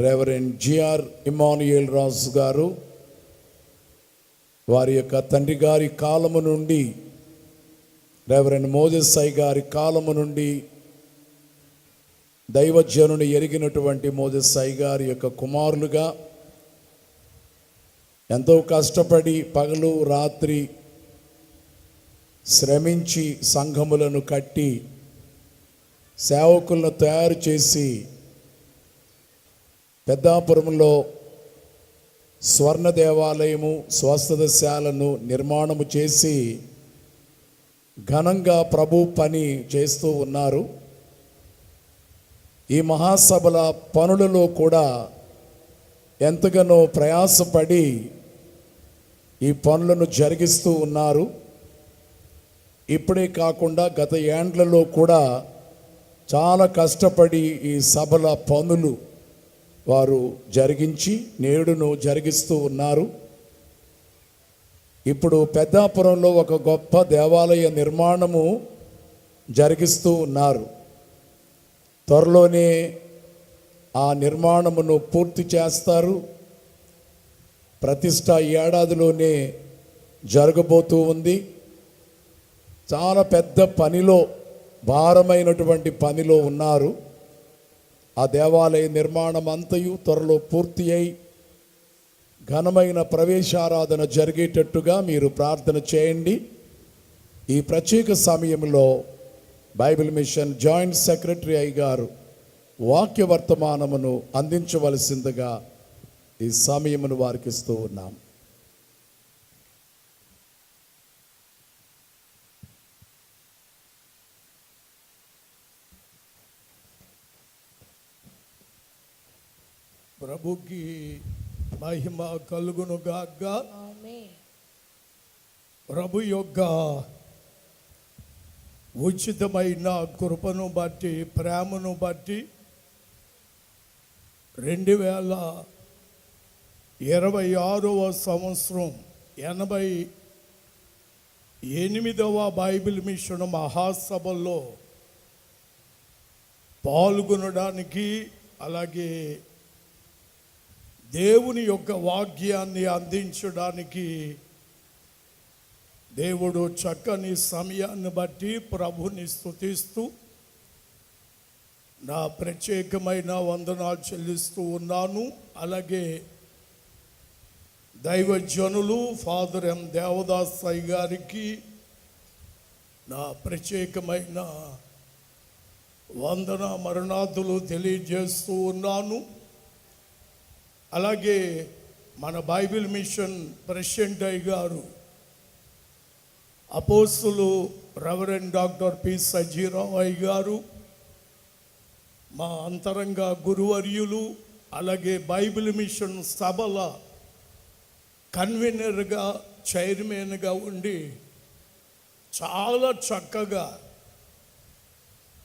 Reverend GR Emmanuel రాజు గారు వారి యొక్క తండ్రి గారి కాలము నుండి, రెవరెండ్ మోజెస్ సాయి గారి కాలము నుండి దైవజనుని ఎరిగినటువంటి మోజెస్ సాయి గారి యొక్క కుమారులుగా ఎంతో కష్టపడి పగలు రాత్రి శ్రమించి సంఘములను కట్టి సేవకులను తయారు చేసి పెద్దాపురంలో స్వర్ణ దేవాలయము, స్వస్థతశాలను నిర్మాణము చేసి ఘనంగా ప్రభు పని చేస్తూ ఉన్నారు. ఈ మహాసభల పనులలో కూడా ఎంతగానో ప్రయాసపడి ఈ పనులను జరిగిస్తూ ఉన్నారు. ఇప్పుడే కాకుండా గత ఏండ్లలో కూడా చాలా కష్టపడి ఈ సభల పనులు వారు జరిగించి నేడును జరిగిస్తూ ఉన్నారు. ఇప్పుడు పెద్దాపురంలో ఒక గొప్ప దేవాలయ నిర్మాణము జరిగిస్తూ ఉన్నారు. త్వరలోనే ఆ నిర్మాణమును పూర్తి చేస్తారు. ప్రతిష్ట ఈ ఏడాదిలోనే జరగబోతూ ఉంది. చాలా పెద్ద పనిలో, భారమైనటువంటి పనిలో ఉన్నారు. ఆ దేవాలయ నిర్మాణం అంతయు త్వరలో పూర్తి అయి ఘనమైన ప్రవేశారాధన జరిగేటట్టుగా మీరు ప్రార్థన చేయండి. ఈ ప్రత్యేక సమయంలో బైబిల్ మిషన్ జాయింట్ సెక్రటరీ గారు వాక్య వర్తమానమును అందించవలసిందిగా ఈ సమయమును వారికి ఇస్తూ ఉన్నాం. ప్రభుకి మహిమ కలుగును గాక. ప్రభు యొక్క ఉచితమైన కృపను బట్టి, ప్రేమను బట్టి 2026వ సంవత్సరం 88వ బైబిల్ మిషన్ మహాసభల్లో పాల్గొనడానికి, అలాగే దేవుని యొక్క వాక్యాన్ని అందించడానికి దేవుడు చక్కని సమయాన్ని బట్టి ప్రభుని స్తుతిస్తూ నా ప్రత్యేకమైన వందనాలు చెల్లిస్తూ ఉన్నాను. అలాగే దైవజనులు ఫాదర్ ఎం దేవదాస్ సాయి గారికి నా ప్రత్యేకమైన వందన మరణాతులు తెలియజేస్తూ ఉన్నాను. అలాగే మన బైబిల్ మిషన్ ప్రెసిడెంట్ గారు అపోస్తులు రెవరెండ్ డాక్టర్ పి సజీరావు గారు, మా అంతరంగ గురువర్యులు, అలాగే బైబిల్ మిషన్ సభల కన్వీనర్గా, చైర్మన్గా ఉండి చాలా చక్కగా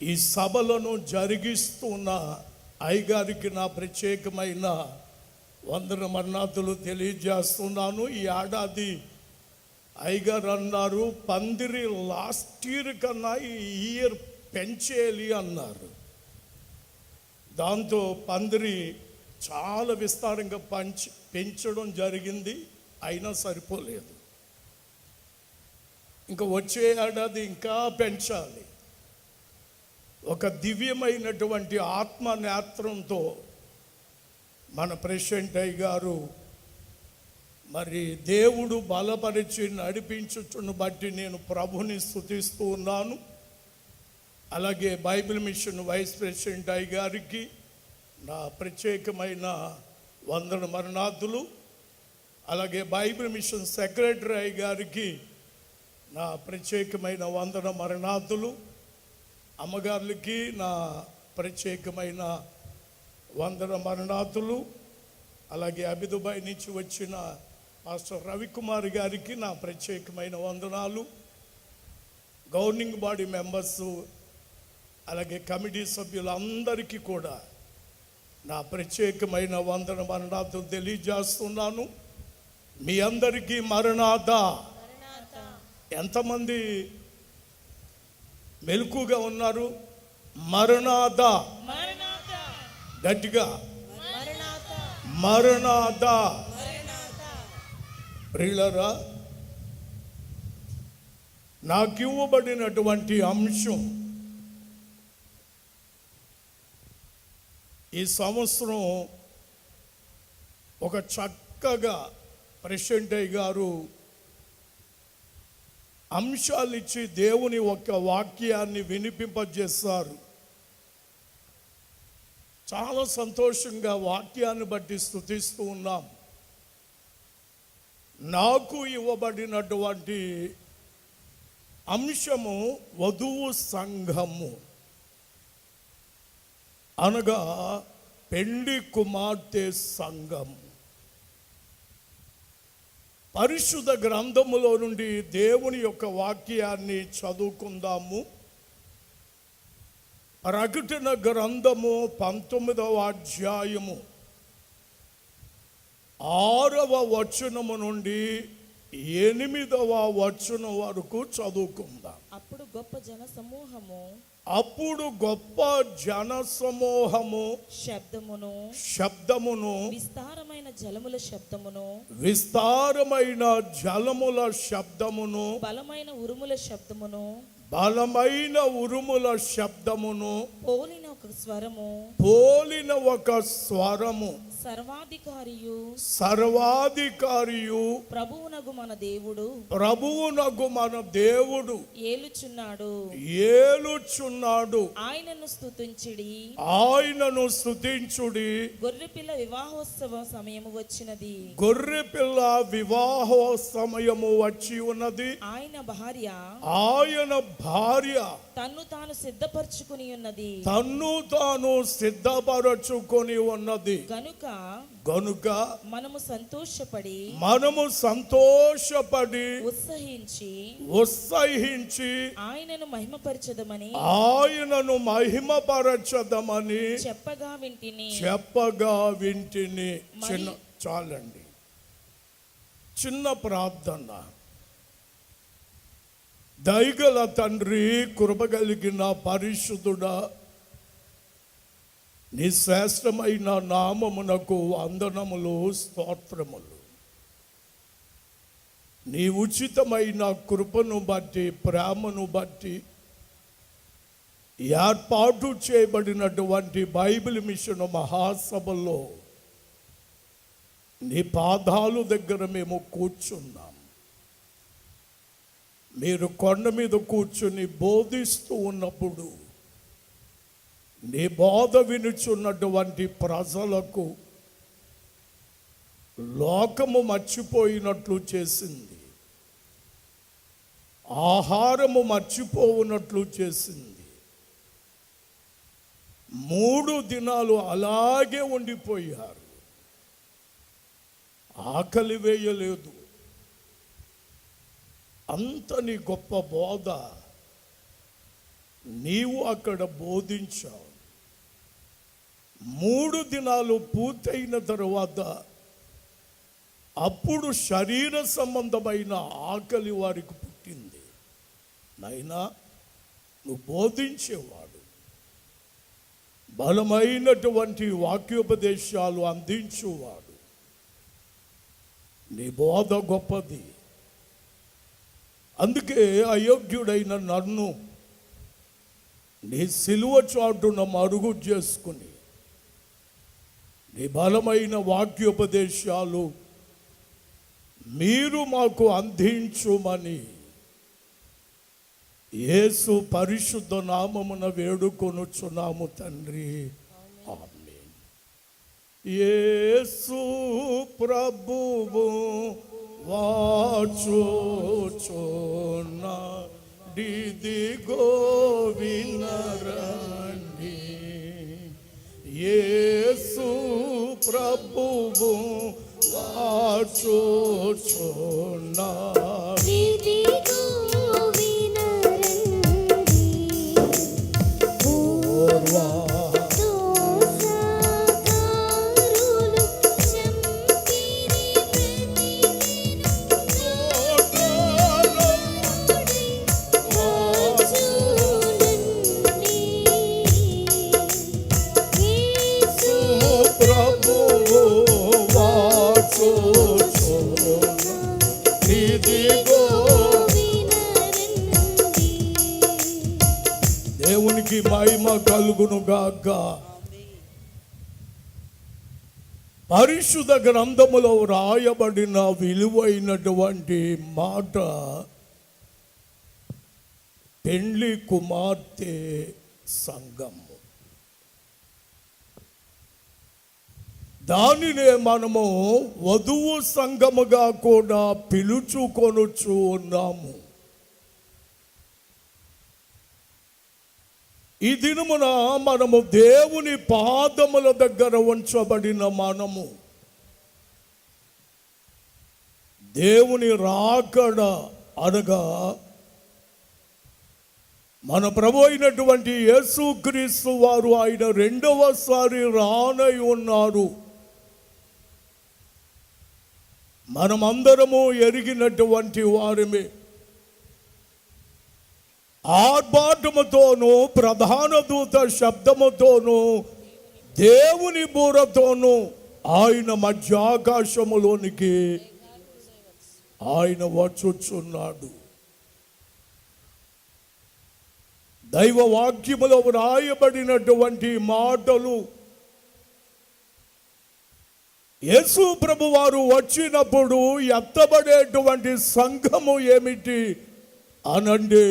ఈ సభలను జరిగిస్తున్న అయ్యగారికి నా ప్రత్యేకమైన వందన మరణాతులు తెలియజేస్తున్నాను. ఈ ఏడాది అయ్యగారు అన్నారు, పందిరి లాస్ట్ ఇయర్ కన్నా ఈ ఇయర్ పెంచేయాలి అన్నారు. దాంతో పందిరి చాలా విస్తారంగా పెంచడం జరిగింది. అయినా సరిపోలేదు. ఇంకా వచ్చే ఏడాది ఇంకా పెంచాలి. ఒక దివ్యమైనటువంటి ఆత్మ నేత్రంతో మన ప్రెసిడెంట్ గారు మరి దేవుడు బలపరిచి నడిపించుచును బట్టి నేను ప్రభుని స్తుతిస్తూ ఉన్నాను. అలాగే బైబిల్ మిషన్ వైస్ ప్రెసిడెంట్ గారికి నా ప్రత్యేకమైన వందన మరణాతులు, అలాగే బైబిల్ మిషన్ సెక్రటరీ గారికి నా ప్రత్యేకమైన వందన మరణాతులు, అమ్మగారులకి నా ప్రత్యేకమైన వందన మరణాతులు, అలాగే అబిదుబాయ్ నుంచి వచ్చిన మాస్టర్ రవికుమార్ గారికి నా ప్రత్యేకమైన వందనాలు, గవర్నింగ్ బాడీ మెంబర్సు, అలాగే కమిటీ సభ్యులందరికీ కూడా నా ప్రత్యేకమైన వందన మరణాతులు తెలియజేస్తున్నాను. మీ అందరికీ మరణాత. ఎంతమంది మెలకుగా ఉన్నారు? మరణాత గట్టిగా మరణాథ. ప్రియులరా, నాకు ఇవ్వబడినటువంటి అంశం ఈ సంవత్సరం ఒక చక్కగా ప్రెసిడెంట్ గారు అంశాలు ఇచ్చి దేవుని ఒక వాక్యాన్ని వినిపింపజేస్తారు. చాలా సంతోషంగా వాక్యాన్ని బట్టి స్తుతిస్తూ ఉన్నాం. నాకు ఇవ్వబడినటువంటి అంశము వధువు సంఘము అనగా పెండి కుమార్తె సంఘం. పరిశుద్ధ గ్రంథములో నుండి దేవుని యొక్క వాక్యాన్ని చదువుకుందాము. ప్రకటన గ్రంథము 19వ అధ్యాయము 6వ వచనము నుండి 8వ వచనం వరకు చదువుకుందాం. అప్పుడు గొప్ప జన సమూహము శబ్దమును విస్తారమైన జలముల శబ్దమును బలమైన ఉరుముల శబ్దమును పోలిన ఒక స్వరము సర్వాధికారియు ప్రభువునగు మన దేవుడు ఏలుచున్నాడు. ఆయనను స్తుతించుడి. గొర్రెపిల్ల వివాహోత్సవ సమయము వచ్చి ఉన్నది. ఆయన భార్య తన్ను తాను సిద్ధపరచుకొని ఉన్నది. గనుక మనము సంతోషపడి ఉత్సహించి ఆయనను మహిమపరచదమని చెప్పగా వింటిని. చాలండి. చిన్న ప్రార్థన. దయగల తండ్రి, కృపగలిగిన పరిశుద్ధుడా, నీ శ్రేష్టమైన నామమునకు వందనములు, స్తోత్రములు. నీ ఉచితమైన కృపను బట్టి, ప్రేమను బట్టి ఏర్పాటు చేయబడినటువంటి బైబిల్ మిషన్ మహాసభలో నీ పాదాలు దగ్గర మేము కూర్చున్నాం. మీరు కొండ మీద కూర్చుని బోధిస్తూ ఉన్నప్పుడు నీ బోధ వినుచున్నటువంటి ప్రజలకు లోకము మర్చిపోయినట్లు చేసింది, ఆహారము మర్చిపోవునట్లు చేసింది. 3 దినాలు అలాగే ఉండిపోయారు. ఆకలి వేయలేదు. అంత నీ గొప్ప బోధ నీవు అక్కడ బోధించావు. 3 దినాలు పూర్తయిన తరువాత అప్పుడు శరీర సంబంధమైన ఆకలి వారికి పుట్టింది. నైనా నువ్వు బోధించేవాడు, బలమైనటువంటి వాక్యోపదేశాలు అందించువాడు. నీ బోధ గొప్పది. అందుకే అయోగ్యుడైన నన్ను నీ సిలువ చాటున మరుగు చేసుకుని నీ బలమైన వాక్యోపదేశాలు మీరు మాకు అందించుమని యేసు పరిశుద్ధ నామమున వేడుకొనుచున్నాము తండ్రి. ఆమేన్. యేసు ప్రభువు వాచుచున్నా దిదిగో వినరండి. యేసు ప్రభువు వాచుచున్నా దిదిగో వినరండి. పూర్వా దోషకారులు చంపిరి ప్రభువు గాక. పరిశుద్ధ గ్రంథములో రాయబడిన విలువైనటువంటి మాట పెండ్లి కుమార్తె సంఘము. దానినే మనము వధువు సంఘముగా కూడా పిలుచుకొనుచు ఉన్నాము. ఈ దినమున మనము దేవుని పాదముల దగ్గర ఉంచబడిన మనము దేవుని రాకడ అనగా మన ప్రభు అయినటువంటి యేసుక్రీస్తు వారు ఆయన రెండవసారి రానై ఉన్నారు. మనమందరము ఎరిగినటువంటి వారిమే. ఆర్భాటముతోనూ ప్రధాన దూత శబ్దముతోనూ దేవుని బూరతోనూ ఆయన మధ్యాకాశములోనికి ఆయన వచ్చుచున్నాడు. దైవ వాక్యములో వ్రాయబడినటువంటి మాటలు యేసు ప్రభు వారు వచ్చినప్పుడు ఎత్తబడేటువంటి సంఘము ఏమిటి అనంటే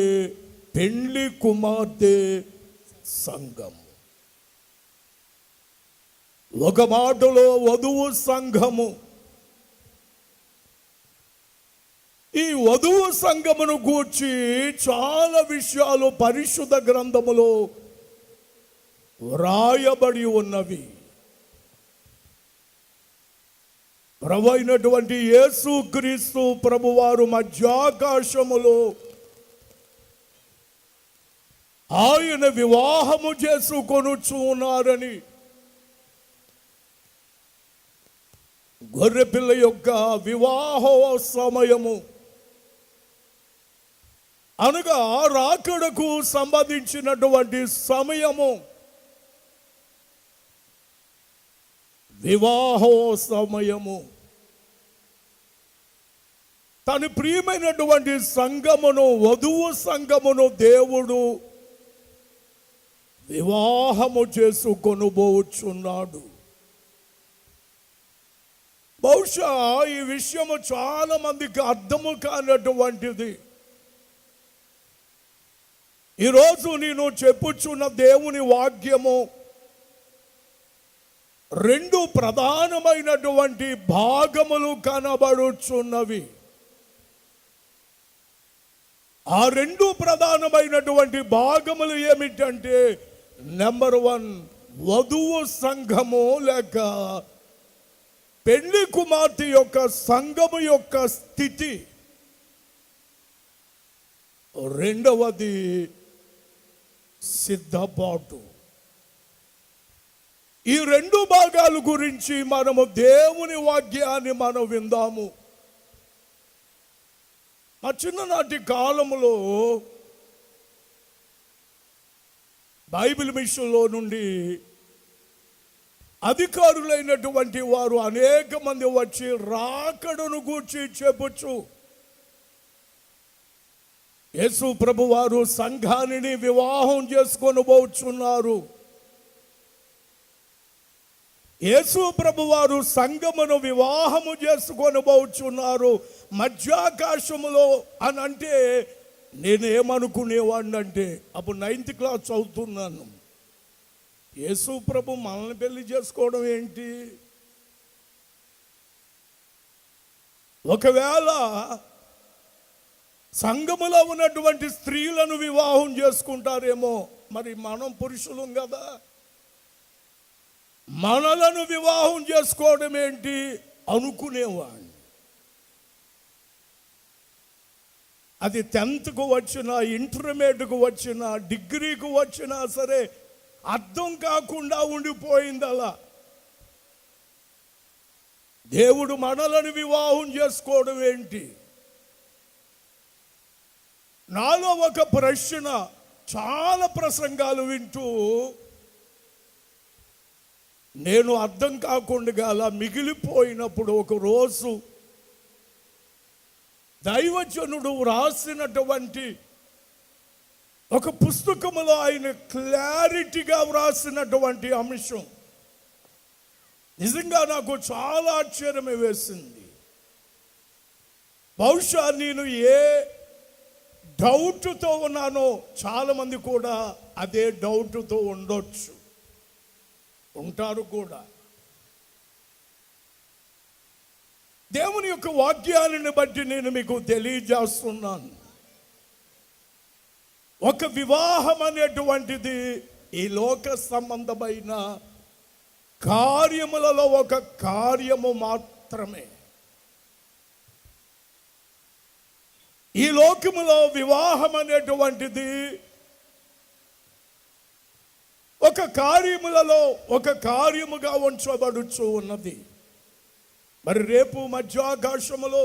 పెండ్లి కుమార్తె సంఘం. ఒక మాటలో వధువు సంఘము. ఈ వధువు సంఘమును గూర్చి చాలా విషయాలు పరిశుద్ధ గ్రంథములో వ్రాయబడి ఉన్నవి. ప్రభు అయినటువంటి యేసుక్రీస్తు ప్రభువారు మధ్యాకాశములో ఆయన వివాహము చేసుకొనుచు ఉన్నారని గొర్రెపిల్ల యొక్క వివాహ సమయము అనగా రాకడకు సంబంధించినటువంటి సమయము, వివాహ సమయము. తన ప్రియమైనటువంటి సంఘమును, వధువు సంఘమును దేవుడు వివాహము చేసుకొనుబోచున్నాడు. బహుశా ఈ విషయము చాలా మందికి అర్థము కానటువంటిది. ఈరోజు నేను చెప్పుచున్న దేవుని వాక్యము రెండు ప్రధానమైనటువంటి భాగములు కనబడుచున్నవి. ఆ రెండు ప్రధానమైనటువంటి భాగములు ఏమిటంటే, నెంబర్ 1 వధువు సంఘము లేక పెళ్లి కుమార్తె యొక్క సంఘము యొక్క స్థితి, రెండవది సిద్ధపాటు. ఈ రెండు భాగాల గురించి మనము దేవుని వాక్యాన్ని మనం విందాము. మా చిన్ననాటి కాలంలో బైబిల్ మిషన్లో నుండి అధికారులైనటువంటి వారు అనేక మంది వచ్చి రాకడను గూర్చి చెప్పుచు యేసు ప్రభు వారు సంఘాన్ని వివాహం చేసుకొని పోచున్నారు. యేసు ప్రభు వారు సంఘమును వివాహము చేసుకొని పోచున్నారు మధ్యాకాశములో అని అంటే, నేనేమనుకునేవాడిని అంటే, అప్పుడు 9th క్లాస్ చదువుతున్నాను. యేసు ప్రభు మనల్ని పెళ్లి చేసుకోవడం ఏంటి? ఒకవేళ సంఘములో ఉన్నటువంటి స్త్రీలను వివాహం చేసుకుంటారేమో, మరి మనం పురుషులం కదా, మనలను వివాహం చేసుకోవడం ఏంటి అనుకునేవాడిని. అది 10th వచ్చినా, ఇంటర్మీడియట్కు వచ్చినా, డిగ్రీకి వచ్చినా సరే అర్థం కాకుండా ఉండిపోయింది. అలా దేవుడు మనలను వివాహం చేసుకోవడం ఏంటి? నాలో ఒక ప్రశ్న, చాలా ప్రసంగాలు వింటూ నేను అర్థం కాకుండా అలా మిగిలిపోయినప్పుడు, ఒక రోజు దైవజనుడు రాసినటువంటి ఒక పుస్తకములో ఆయన క్లారిటీగా వ్రాసినటువంటి అంశం నిజంగా నాకు చాలా ఆశ్చర్యం వేసింది. బహుశా నేను ఏ డౌట్తో ఉన్నానో చాలా మంది కూడా అదే డౌట్తో ఉండొచ్చు, ఉంటారు కూడా. దేవుని యొక్క వాక్యాలను బట్టి నేను మీకు తెలియజేస్తున్నాను. ఒక వివాహం అనేటువంటిది ఈ లోక సంబంధమైన కార్యములలో ఒక కార్యము మాత్రమే. ఈ లోకములో వివాహం అనేటువంటిది ఒక కార్యములలో ఒక కార్యముగా ఉంచబడుచు ఉన్నది. మరి రేపు మధ్యాకాశములో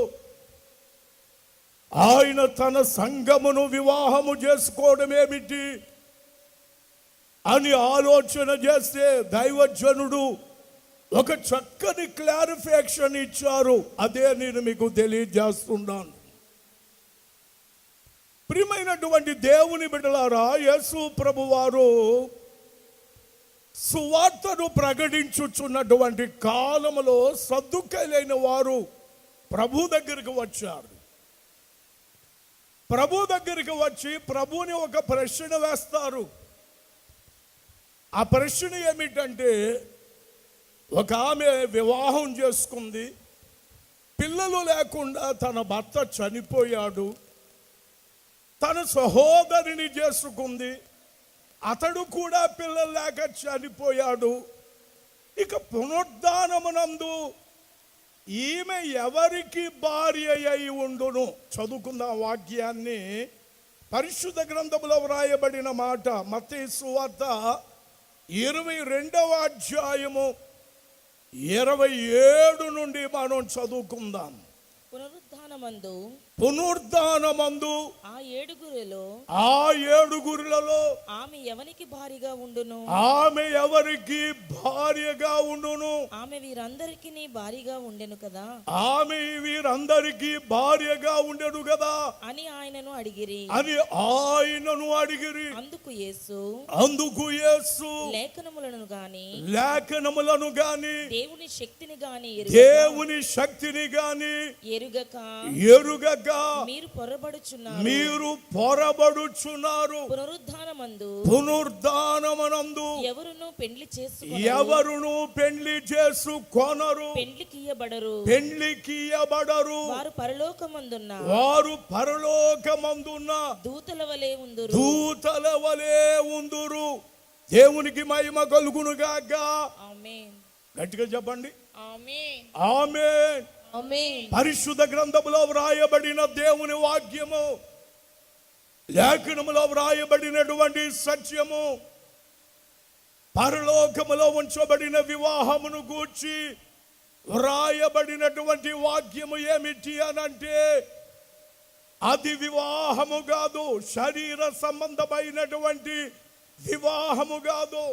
ఆయన తన సంఘమును వివాహము చేసుకోవడం ఏమిటి అని ఆలోచన చేస్తే దైవజనుడు ఒక చక్కని క్లారిఫికేషన్ ఇచ్చారు. అదే నేను మీకు తెలియజేస్తున్నాను. ప్రియమైనటువంటి దేవుని బిడ్డలారా, యేసు ప్రభువారు సువార్తను ప్రకటించుచున్నటువంటి కాలములో సద్దుకైలైన వారు ప్రభు దగ్గరికి వచ్చారు. ప్రభు దగ్గరికి వచ్చి ప్రభుని ఒక ప్రశ్న వేస్తారు. ఆ ప్రశ్న ఏమిటంటే, ఒక ఆమె వివాహం చేసుకుంది, పిల్లలు లేకుండా తన భర్త చనిపోయాడు, తన సహోదరిని చేసుకుంది, అతడు కూడా పిల్లలు లేక చనిపోయాడు. ఇక పునరుద్ధానమునందు ఈమె ఎవరికి భార్య అయి ఉండును? చదువుకుందాం వాక్యాన్ని. పరిశుద్ధ గ్రంథములో వ్రాయబడిన మాట మత్తయి సువార్త 22వ అధ్యాయము 27 నుండి మనం చదువుకుందాం. పునరుద్ధానమందు ఆ ఏడుగురిలో ఆమె ఎవరికి భార్యగా ఉండును? ఆమె వీరందరికీ భార్యగా ఉండెను కదా అని ఆయనను అడిగిరి. అందుకు యేసు లేఖనములను గాని దేవుని శక్తిని గాని ఎరుగక మీరు పొరబడుచున్నారు. పునరుద్ధానమందు ఎవరును పెండ్లి చేసుకొనరు, పెండ్లికియబడరు. వారు పరలోకమందున్న దూతల వలె ఉందురు. దేవునికి మహిమ కలుగును గాక. ఆమేన్. గట్టిగా చెప్పండి. ఆమేన్. ఆమేన్. ఆమేన్. పరిశుద్ధ గ్రంథములో వ్రాయబడిన దేవుని వాక్యము, లేఖనములో వ్రాయబడినటువంటి సత్యము, పరలోకములో ఉంచబడిన వివాహమును గూర్చి వ్రాయబడినటువంటి వాక్యము ఏమిటి అనంటే, అది వివాహము కాదు, శరీర సంబంధమైనటువంటి వివాహము కాదు.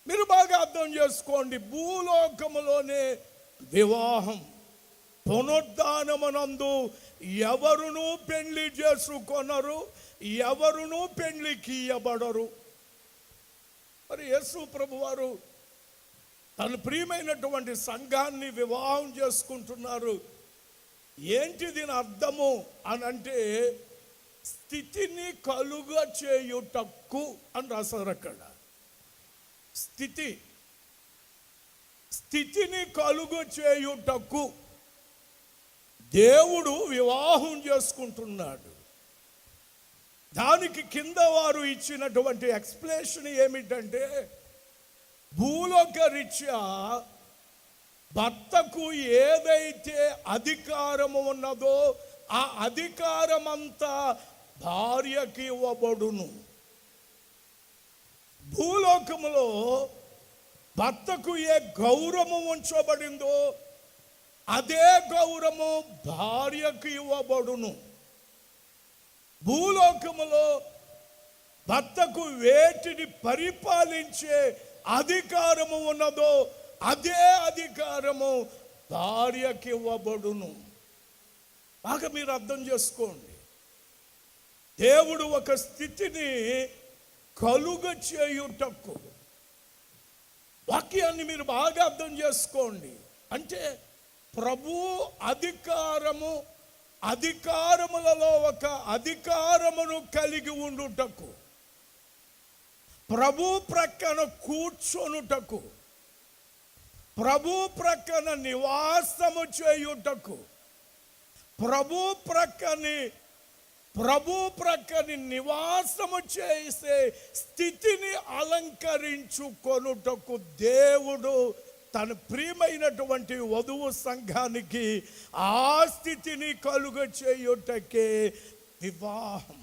మీరు బాగా అర్థం చేసుకోండి. భూలోకములోనే వివాహం, పునరుద్ధానమునందు ఎవరును పెళ్లి చేసుకొనరు, ఎవరును పెళ్లికి ఇయ్యబడరు. మరి యేసు ప్రభువారు తన ప్రియమైనటువంటి సంఘాన్ని వివాహం చేసుకుంటున్నారు. ఏంటి దీని అర్థము అని అంటే, స్థితిని కలుగ చేయుటకు అని రాశారు అక్కడ. స్థితిని కలుగు చేయుటకు దేవుడు వివాహం చేసుకుంటున్నాడు. దానికి కింద వారు ఇచ్చినటువంటి ఎక్స్ప్లెనేషన్ ఏమిటంటే, భూలోక రీత్యా భర్తకు ఏదైతే అధికారము ఉన్నదో ఆ అధికారమంతా భార్యకి ఇవ్వబడును. భూలోకములో భర్తకు ఏ గౌరవం ఉంచబడిందో అదే గౌరవము భార్యకు ఇవ్వబడును. భూలోకములో భర్తకు వేటిని పరిపాలించే అధికారము ఉన్నదో అదే అధికారము భార్యకి ఇవ్వబడును. బాగా మీరు అర్థం చేసుకోండి. దేవుడు ఒక స్థితిని కలుగ చేయుటకు. వాక్యాన్ని మీరు బాగా అర్థం చేసుకోండి. అంటే ప్రభు అధికారములలో ఒక అధికారమును కలిగి ఉండుటకు, ప్రభు ప్రక్కన కూర్చొనుటకు, ప్రభు ప్రక్కన నివాసము చేయుటకు, ప్రభు ప్రక్కని నివాసము చేసే స్థితిని అలంకరించుకొనుటకు దేవుడు తన ప్రియమైనటువంటి వధువు సంఘానికి ఆ స్థితిని కలుగ చేయుటకే వివాహం.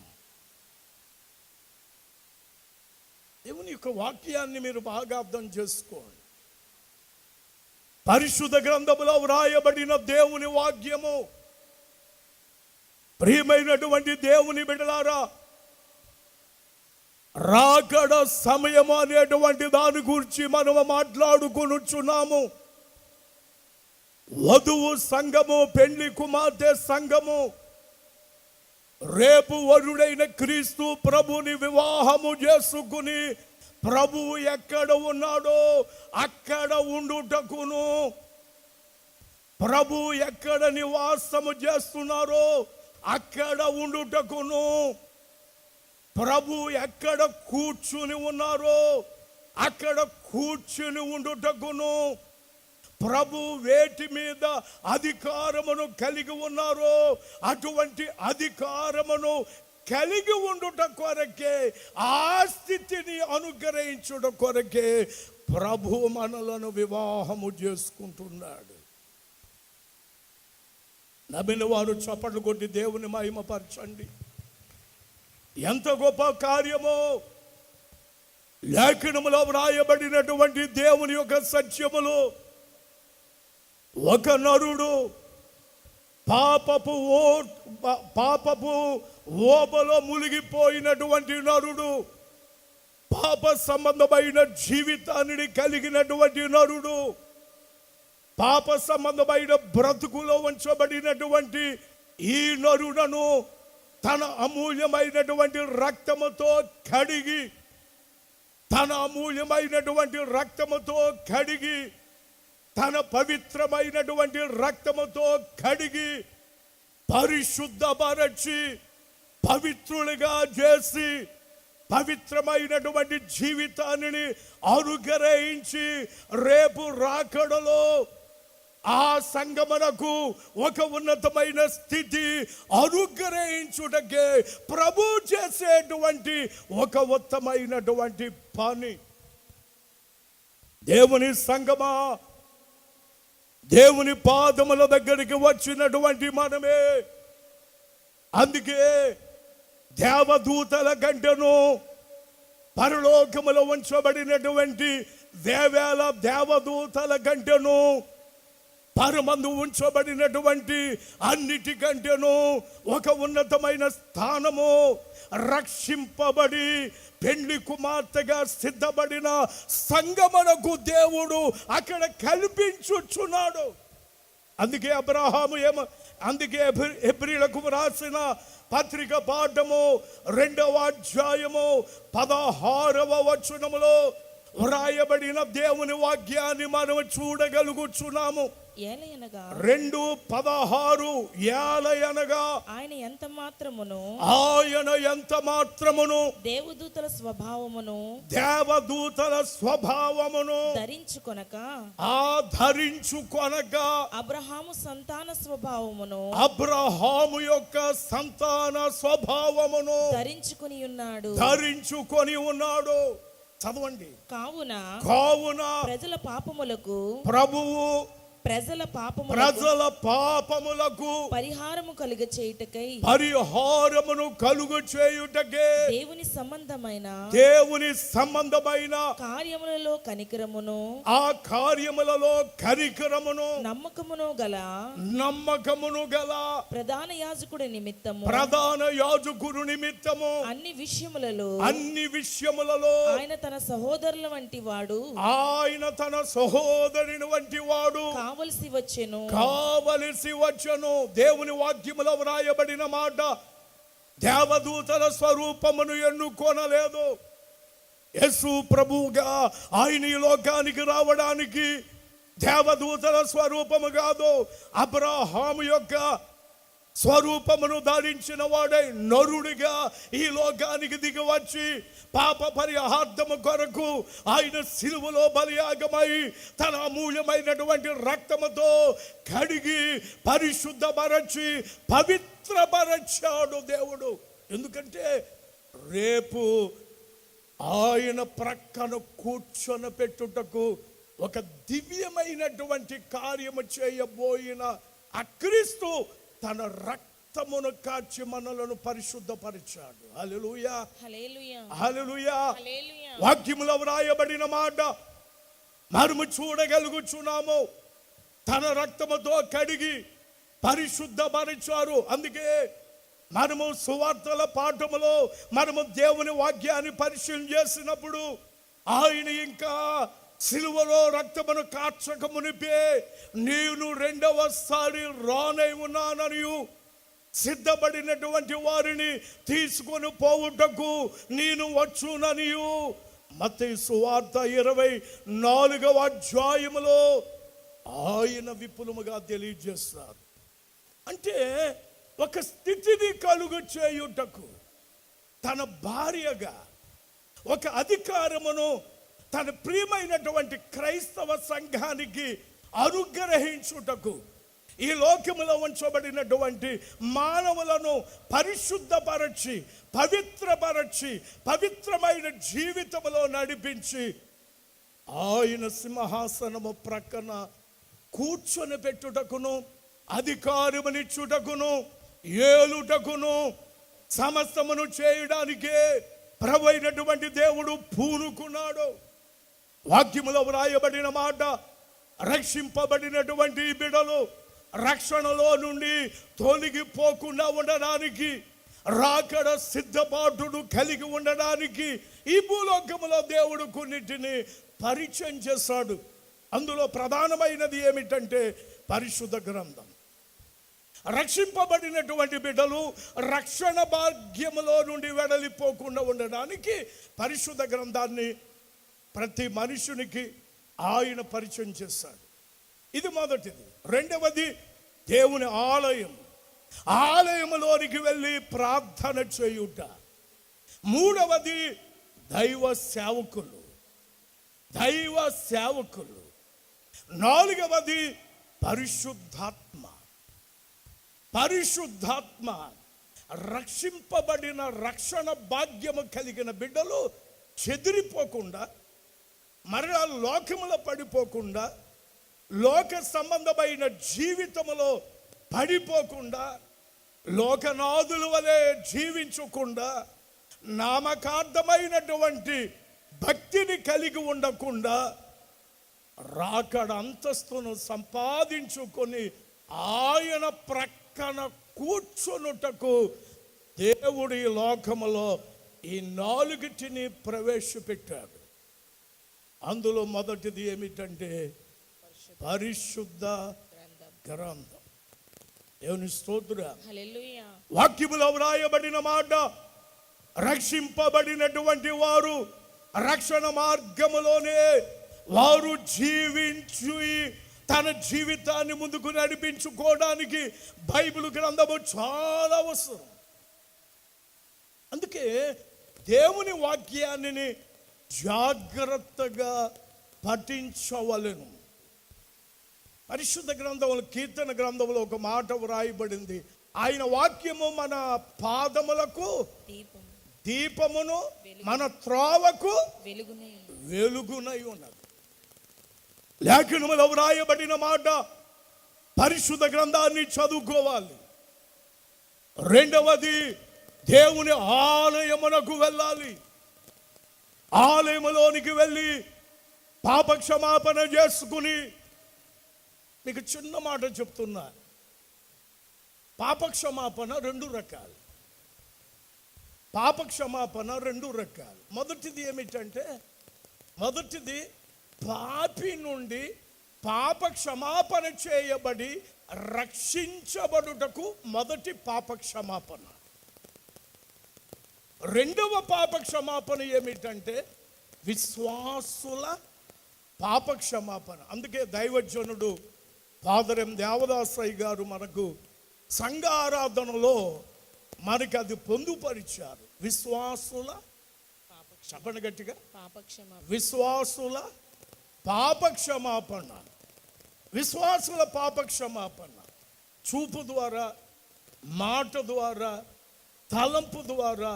దేవుని యొక్క వాక్యాన్ని మీరు బాగా అర్థం చేసుకోండి. పరిశుద్ధ గ్రంథములో వ్రాయబడిన దేవుని వాక్యము, ప్రియమైనటువంటి దేవుని బిడ్డలారా, రాకడ సమయము అనేటువంటి దాని గురించి మనం మాట్లాడుకొనుచున్నాము. వధువు సంఘము, పెళ్లి కుమార్తె సంఘము రేపు వరుడైన క్రీస్తు ప్రభుని వివాహము చేసుకుని ప్రభువు ఎక్కడ ఉన్నాడో అక్కడ ఉండుటకును, ప్రభు ఎక్కడ నివాసము చేస్తున్నారో అక్కడ ఉండుటకును, ప్రభు ఎక్కడ కూర్చుని ఉన్నారో అక్కడ కూర్చుని ఉండుటకును, ప్రభు వేటి మీద అధికారమును కలిగి ఉన్నారో అటువంటి అధికారమును కలిగి ఉండుట కొరకే, ఆ స్థితిని అనుగ్రహించుట కొరకే ప్రభు మనలను వివాహము చేసుకుంటున్నాడు. నమ్మిన వారు చప్పట్లు కొట్టి దేవుని మహిమపరచండి. ఎంత గొప్ప కార్యమో! లేఖనములో వ్రాయబడినటువంటి దేవుని యొక్క సత్యములు, ఒక నరుడు పాపపు ఓబలో మునిగిపోయినటువంటి నరుడు, పాప సంబంధమైన జీవితాన్ని కలిగినటువంటి నరుడు, పాప సంబంధమైన బ్రతుకులో ఉంచబడినటువంటి ఈ నరుడను తన అమూల్యమైనటువంటి రక్తముతో కడిగి, తన పవిత్రమైనటువంటి రక్తముతో కడిగి పరిశుద్ధపరచి పవిత్రులుగా చేసి పవిత్రమైనటువంటి జీవితాన్ని అనుగ్రహించి రేపు రాకడలో ఆ సంగమనకు ఒక ఉన్నతమైన స్థితి అనుగ్రహించుటకే ప్రభు చేసేటువంటి ఒక ఉత్తమైనటువంటి పని. దేవుని సంగమా, దేవుని పాదముల దగ్గరికి వచ్చినటువంటి మనమే. అందుకే దేవదూతల కంటెను, పరలోకములో ఉంచబడినటువంటి వేవేల దేవదూతల కంటెను, పరమందు ఉంచబడినటువంటి అన్నిటికంటేను ఒక ఉన్నతమైన స్థానము, రక్షింపబడి పెండ్లి కుమార్తెగా సిద్ధపడిన సంగమనకు దేవుడు అక్కడ కల్పించుచున్నాడు. అందుకే హెబ్రీలకు రాసిన పత్రిక పాఠము 2వ అధ్యాయము 16వ వచనములో వ్రాయబడిన దేవుని వాక్యాన్ని మనం చూడగలుగుచున్నాము. 2:16 ఏలయనగా ఆయన ఎంత మాత్రమును దేవదూతల స్వభావమును ధరించుకొనక అబ్రహాము యొక్క సంతాన స్వభావమును ధరించుకొని ఉన్నాడు. చదవండి. కావున ప్రజల పాపములకు ప్రభువు ప్రజల పాపములకు పరిహారమును కలుగ చేయుటకై దేవుని సంబంధమైన కార్యములలో కనికరమును, ఆ కార్యములలో కనికరమును, నమ్మకమును గల ప్రధాన యాజకుడి నిమిత్తము అన్ని విషయములలో ఆయన తన సహోదరుని వంటి వాడు కావలసి వచ్చెను. దేవుని వాక్యములో వ్రాయబడిన మాట, దేవదూతల స్వరూపమును ఎన్నుకోనలేదు. యేసు ప్రభువుగా ఆయన ఈ లోకానికి రావడానికి దేవదూతల స్వరూపము కాదు, అబ్రహాము యొక్క స్వరూపమును ధరించిన వాడై నరుడిగా ఈ లోకానికి దిగి వచ్చి పాప పరిహార్థము కొరకు ఆయన సిలువలో బలియాగమై తన అమూల్యమైనటువంటి రక్తముతో కడిగి పరిశుద్ధపరచి పవిత్రపరచాడు దేవుడు. ఎందుకంటే రేపు ఆయన ప్రక్కన కూర్చొని పెట్టుటకు ఒక దివ్యమైనటువంటి కార్యము చేయబోయిన ఆ క్రీస్తు తన రక్తమును కాచి మనలను పరిశుద్ధపరిచాడు. హల్లెలూయా, హల్లెలూయా, హల్లెలూయా. హల్లెలూయా. వాక్యములో వ్రాయబడిన మాట మనము చూడగలుగుచున్నాము. తన రక్తముతో కడిగి పరిశుద్ధపరిచారు. అందుకే మనము సువార్తల పాఠములో మనము దేవుని వాక్యాన్ని పరిశీలన చేసినప్పుడు ఆయన ఇంకా సిలువలో రక్తమును కార్చక మునిపే నేను రెండవసారి రానై ఉన్నాననియు సిద్ధపడినటువంటి వారిని తీసుకొని పోవుటకు నేను వచ్చుననియు మత్తయి సువార్త 24వ అధ్యాయములో ఆయన విపులముగా తెలియజేస్తారు. అంటే ఒక స్థితిని కలుగు చేయుటకు తన భార్యగా ఒక అధికారమును తన ప్రియమైనటువంటి క్రైస్తవ సంఘానికి అనుగ్రహించుటకు ఈ లోకములో ఉంచబడినటువంటి మానవులను పరిశుద్ధపరచి పవిత్రపరచి పవిత్రమైన జీవితములో నడిపించి ఆయన సింహాసనము ప్రక్కన కూర్చొని పెట్టుటకును అధికారమునిచ్చుటకును ఏలుటకును సమస్తమును చేయడానికే ప్రభువైనటువంటి దేవుడు పూనుకున్నాడు. వాక్యములో వ్రాయబడిన మాట రక్షింపబడినటువంటి బిడ్డలు రక్షణలో నుండి తొలగిపోకుండా ఉండడానికి రాకడ సిద్ధపాటును కలిగి ఉండడానికి ఈ భూలోకములో దేవుడు కొన్నిటిని పరిచయం చేశాడు. అందులో ప్రధానమైనది ఏమిటంటే పరిశుద్ధ గ్రంథం. రక్షింపబడినటువంటి బిడ్డలు రక్షణ భాగ్యములో నుండి వెడలిపోకుండా ఉండడానికి పరిశుద్ధ గ్రంథాన్ని ప్రతి మనుషునికి ఆయన పరిచయం చేశాడు. ఇది మొదటిది. రెండవది దేవుని ఆలయం, ఆలయములోనికి వెళ్ళి ప్రార్థన చేయుట. మూడవది దైవ సేవకులు, దైవ సేవకులు. నాలుగవది పరిశుద్ధాత్మ, పరిశుద్ధాత్మ. రక్షింపబడిన రక్షణ భాగ్యము కలిగిన బిడ్డలు చెదిరిపోకుండా మరలా లోకములో పడిపోకుండా లోక సంబంధమైన జీవితములో పడిపోకుండా లోకనాథుల వలె జీవించకుండా నామకార్థమైనటువంటి భక్తిని కలిగి ఉండకుండా రాకడ అంతస్తును సంపాదించుకొని ఆయన ప్రక్కన కూర్చొనుటకు దేవుడు ఈ లోకములో ఈ నాలుగిటిని ప్రవేశపెట్టాడు. అందులో మొదటిది ఏమిటంటే పరిశుద్ధ గ్రంథం. దేవుని స్తోత్రం. హల్లెలూయా. వాక్యములో వ్రాయబడిన మాట రక్షింపబడినటువంటి వారు రక్షణ మార్గములోనే వారు జీవించి తన జీవితాన్ని ముందుకు నడిపించుకోవడానికి బైబిల్ గ్రంథము చాలా అవసరం. అందుకే దేవుని వాక్యాన్ని జాగ్రత్తగా పఠించవలెను. పరిశుద్ధ గ్రంథంలో కీర్తన గ్రంథంలో ఒక మాట వ్రాయబడింది, ఆయన వాక్యము మన పాదములకు దీపమును మన త్రోవకు వెలుగునై ఉన్నది. లేఖనములో వ్రాయబడిన మాట పరిశుద్ధ గ్రంథాన్ని చదువుకోవాలి. రెండవది దేవుని ఆలయమునకు వెళ్ళాలి. ఆలయములోనికి వెళ్ళి పాప క్షమాపణ చేసుకుని, మీకు చిన్న మాట చెప్తున్నా, పాప క్షమాపణ రెండు రకాలు. పాప క్షమాపణ రెండు రకాలు. మొదటిది ఏమిటంటే, మొదటిది పాపి నుండి పాప క్షమాపణ చేయబడి రక్షించబడుటకు మొదటి పాప క్షమాపణ. రెండవ పాప క్షమాపణ ఏమిటంటే విశ్వాసుల పాప క్షమాపణ. అందుకే దైవజనుడు ఫాదర్ ఎం దేవదాసయ్య గారు మనకు సంఘ ఆరాధనలో మనకి అది పొందుపరిచారు. విశ్వాసుల చెప్పండి గట్టిగా, పాపక్షమాపణ. విశ్వాసుల పాప క్షమాపణ. విశ్వాసుల పాప క్షమాపణ చూపు ద్వారా, మాట ద్వారా, తలంపు ద్వారా,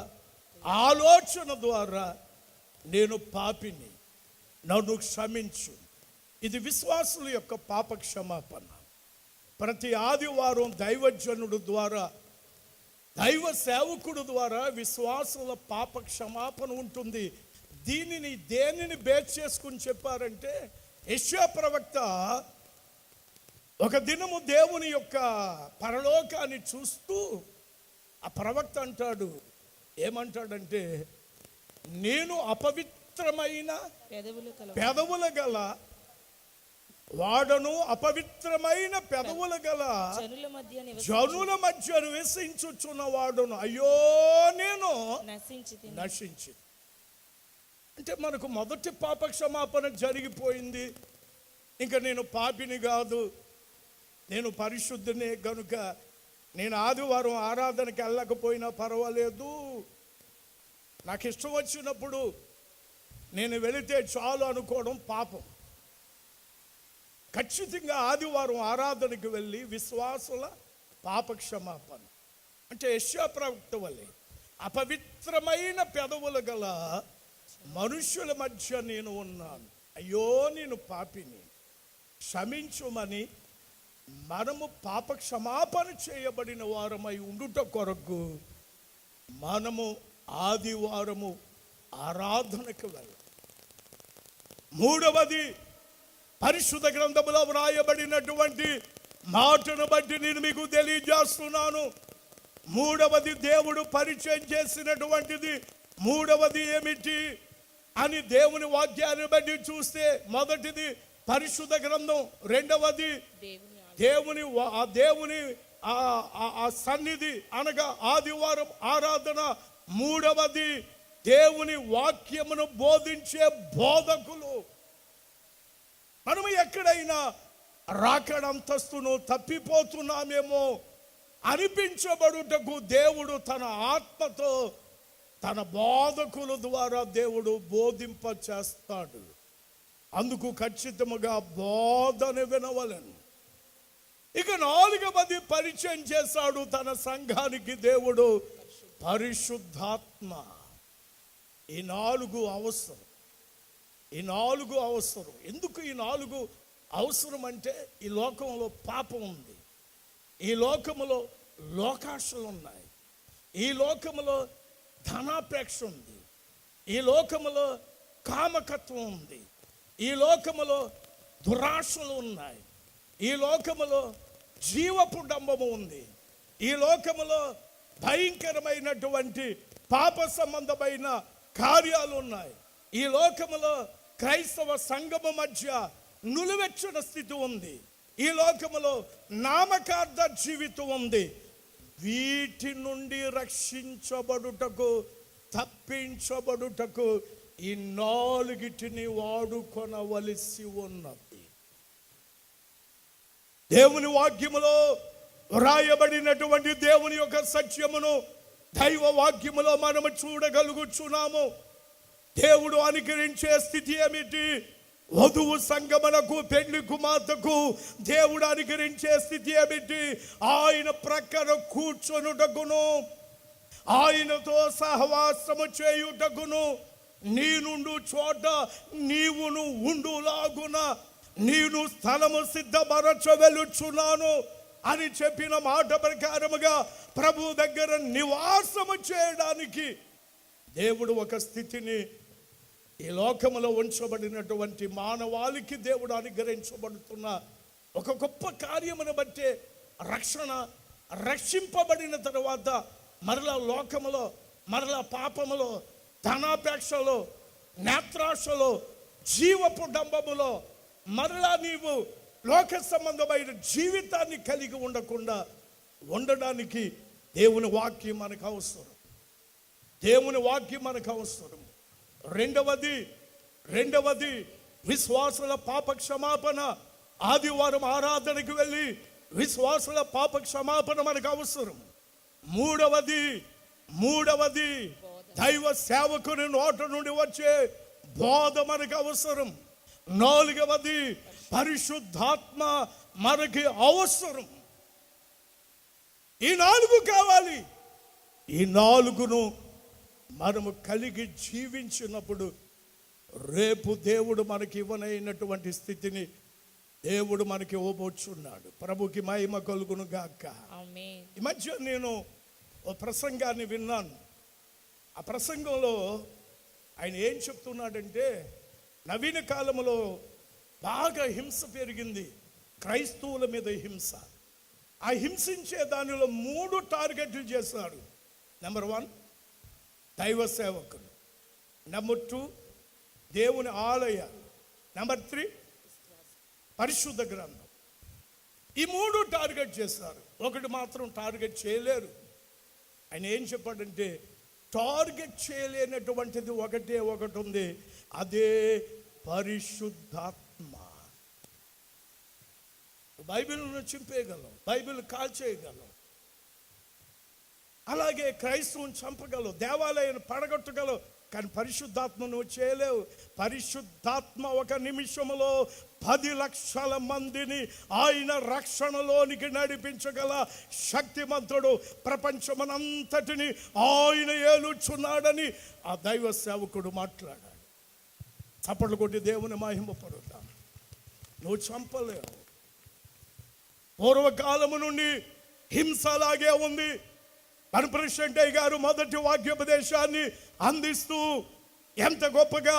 ఆలోచన ద్వారా నేను పాపిని, నన్ను క్షమించు. ఇది విశ్వాసుల యొక్క పాప క్షమాపణ. ప్రతి ఆదివారం దైవజనుడు ద్వారా, దైవ సేవకుడు ద్వారా విశ్వాసుల పాప క్షమాపణ ఉంటుంది. దేనిని బేస్ చేసుకుని చెప్పారంటే, యెషయా ప్రవక్త ఒక దినము దేవుని యొక్క పరలోకాన్ని చూస్తూ ఆ ప్రవక్త అంటాడు, ఏమంటాడంటే, నేను అపవిత్రమైన పెదవుల గల వాడను, అపవిత్రమైన పెదవుల గల జనుల మధ్య నివసించుచున్న వాడును, అయ్యో నేను నశించి. అంటే మనకు మొదటి పాప క్షమాపణ జరిగిపోయింది. ఇంకా నేను పాపిని కాదు, నేను పరిశుద్ధినే గనుక నేను ఆదివారం ఆరాధనకి వెళ్ళకపోయినా పర్వాలేదు, నాకు ఇష్టం వచ్చినప్పుడు నేను వెళితే చాలు అనుకోవడం పాపం. ఖచ్చితంగా ఆదివారం ఆరాధనకి వెళ్ళి విశ్వాసుల పాప క్షమాపణ అంటే యెషయా ప్రవక్త వలె అపవిత్రమైన పెదవులు గల మనుష్యుల మధ్య నేను ఉన్నాను, అయ్యో నేను పాపిని, క్షమించుమని మనము పాప క్షమాపణ చేయబడిన వారమై ఉండుట కొరకు మనము ఆదివారము ఆరాధనకు వెళ్ళాలి. మూడవది, పరిశుద్ధ గ్రంథములో వ్రాయబడినటువంటి మాటను బట్టి నేను మీకు తెలియజేస్తున్నాను. మూడవది దేవుడు పరిచయం చేసినటువంటిది. మూడవది ఏమిటి అని దేవుని వాక్యాన్ని బట్టి చూస్తే, మొదటిది పరిశుద్ధ గ్రంథం, రెండవది దేవుని ఆ సన్నిధి అనగా ఆదివారం ఆరాధన, మూడవది దేవుని వాక్యమును బోధించే బోధకులు. మనము ఎక్కడైనా రాకడంతస్తును తప్పిపోతున్నామేమో అనిపించబడుటకు దేవుడు తన ఆత్మతో తన బోధకుల ద్వారా దేవుడు బోధింప చేస్తాడు. అందుకు ఖచ్చితముగా బోధన వినవలెను. ఇక నాలుగవది పరిచయం చేశాడు తన సంఘానికి దేవుడు, పరిశుద్ధాత్మ. ఈ నాలుగు అవసరం. ఎందుకు ఈ నాలుగు అవసరం అంటే, ఈ లోకంలో పాపం ఉంది, ఈ లోకములో లోకాశలు ఉన్నాయి, ఈ లోకములో ధనాపేక్ష ఉంది, ఈ లోకములో కామకత్వం ఉంది, ఈ లోకములో దురాశలు ఉన్నాయి, ఈ లోకములో జీవపు డంబము ఉంది, ఈ లోకములో భయంకరమైనటువంటి పాప సంబంధమైన కార్యాలు ఉన్నాయి, ఈ లోకములో క్రైస్తవ సంఘము మధ్య నులివెచ్చని స్థితి ఉంది, ఈ లోకములో నామకార్థ జీవితం ఉంది. వీటి నుండి రక్షించబడుటకు, తప్పించబడుటకు ఈ నాలుగిటిని వాడుకొనవలసి ఉన్నది. దేవుని వాక్యములో వ్రాయబడినటువంటి దేవుని యొక్క సత్యమును దైవ వాక్యములో మనము చూడగలుగుచున్నాము. దేవుడు అనుగ్రహించే స్థితి ఏమిటి? వధువు సంగమనకు, పెళ్లి కుమార్తెకు దేవుడు అనుగ్రహించే స్థితి ఏమిటి? ఆయన ప్రక్కన కూర్చొనుటకును, ఆయనతో సహవాసము చేయుటకును, నీ నుండు చోట నీవును ఉండులాగున నేను స్థలము సిద్ధపరచ వెలుచున్నాను అని చెప్పిన మాట ప్రకారముగా ప్రభు దగ్గర నివాసము చేయడానికి దేవుడు ఒక స్థితిని ఈ లోకములో ఉంచబడినటువంటి మానవాళికి దేవుడు అనుగ్రహించబడుతున్న ఒక గొప్ప కార్యమును బట్టే రక్షింపబడిన తర్వాత మరలా లోకములో, మరలా పాపములో, ధనాపేక్షలో, నేత్రాశలో, జీవపు డంబములో మరలా నీవు లోక సంబంధమైన జీవితాన్ని కలిగి ఉండకుండా ఉండడానికి దేవుని వాక్యం మనకు అవసరం. దేవుని వాక్యం మనకు అవసరం. రెండవది విశ్వాసుల పాప క్షమాపణ. ఆదివారం ఆరాధనకి వెళ్ళి విశ్వాసుల పాప క్షమాపణ మనకు అవసరం. మూడవది దైవ సేవకుని నోట నుండి వచ్చే బోధ మనకు అవసరం. 4వది పరిశుద్ధాత్మ మనకి అవసరం. ఈ 4 కావాలి. ఈ 4ను మనము కలిగి జీవించినప్పుడు రేపు దేవుడు మనకి ఇవ్వనైనటువంటి స్థితిని దేవుడు మనకి ఇవ్వబోచున్నాడు. ప్రభుకి మహిమ కలుగును గాక. ఆమేన్. ఈ మధ్య నేను ఓ ప్రసంగాన్ని విన్నాను. ఆ ప్రసంగంలో ఆయన ఏం చెప్తున్నాడంటే, నవీన కాలంలో బాగా హింస పెరిగింది, క్రైస్తవుల మీద హింస. ఆ హింసించే దానిలో 3 టార్గెట్లు చేశాడు. నెంబర్ 1 దైవ సేవకులు, నెంబర్ 2 దేవుని ఆలయాలు, నెంబర్ 3 పరిశుద్ధ గ్రంథం. ఈ 3 టార్గెట్ చేశారు. ఒకటి మాత్రం టార్గెట్ చేయలేరు. ఆయన ఏం చెప్పాడంటే, టార్గెట్ చేయలేనటువంటిది ఒకటి ఉంది, అదే పరిశుద్ధాత్మ. బైబిల్ను చింపేయగలం, బైబిల్ కాల్చేయగలం, అలాగే క్రైస్తవుని చంపగలవు, దేవాలయాన్ని పడగొట్టగలవు, కానీ పరిశుద్ధాత్మ నువ్వు చేయలేవు. పరిశుద్ధాత్మ ఒక నిమిషంలో 10 లక్షల మందిని ఆయన రక్షణలోనికి నడిపించగల శక్తిమంతుడు. ప్రపంచమనంతటిని ఆయన ఏలుచున్నాడని ఆ దైవ సేవకుడు మాట్లాడాడు. చప్పట్లు కొట్టి దేవుని మహిమపడుతాను. నువ్వు చంపలేవు. పూర్వకాలము నుండి హింస అలాగే ఉంది. మన ప్రెసిడెంట్ గారు మొదటి వాక్యోపదేశాన్ని అందిస్తూ ఎంత గొప్పగా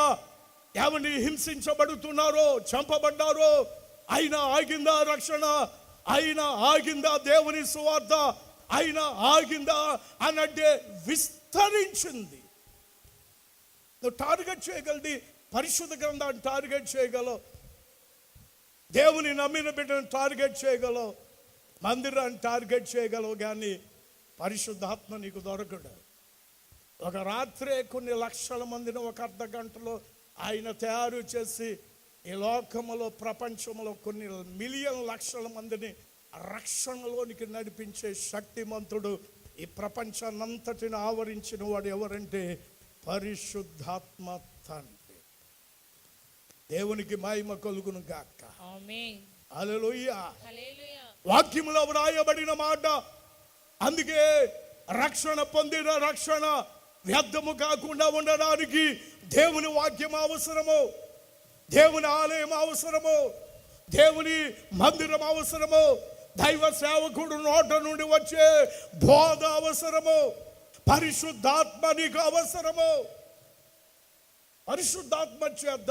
ఎవరిని హింసించబడుతున్నారో, చంపబడ్డారో, అయినా ఆగిందా రక్షణ, అయినా ఆగిందా దేవుని సువార్త, అయినా ఆగిందా అనంటే విస్తరించింది. నువ్వు టార్గెట్ చేయగలది పరిశుద్ధ గ్రంథాన్ని టార్గెట్ చేయగలవు, దేవుని నమ్మిన బిడ్డను టార్గెట్ చేయగలవు, మందిరాన్ని టార్గెట్ చేయగలవు, కానీ పరిశుద్ధాత్మ నీకు దొరకడు. ఒక రాత్రే కొన్ని లక్షల మందిని ఒక అర్ధ గంటలో ఆయన తయారు చేసి ఈ లోకములో, ప్రపంచంలో కొన్ని మిలియన్ లక్షల మందిని రక్షణలోనికి నడిపించే శక్తిమంతుడు ఈ ప్రపంచాన్నంతటిని ఆవరించిన వాడు ఎవరంటే పరిశుద్ధాత్మ తండ్రి. దేవునికి మహిమ కలుగును గాక. ఆమేన్. హల్లెలూయా. హల్లెలూయా. వాక్యములో వ్రాయబడిన మాట. అందుకే రక్షణ పొందిన రక్షణ వ్యర్థము కాకుండా ఉండడానికి దేవుని వాక్యం అవసరము, దేవుని ఆలయం అవసరము, దేవుని మందిరం అవసరము, దైవ సేవకుడు నోట నుండి వచ్చే బోధ అవసరము, పరిశుద్ధాత్మ నీకు అవసరము. పరిశుద్ధాత్మ చేత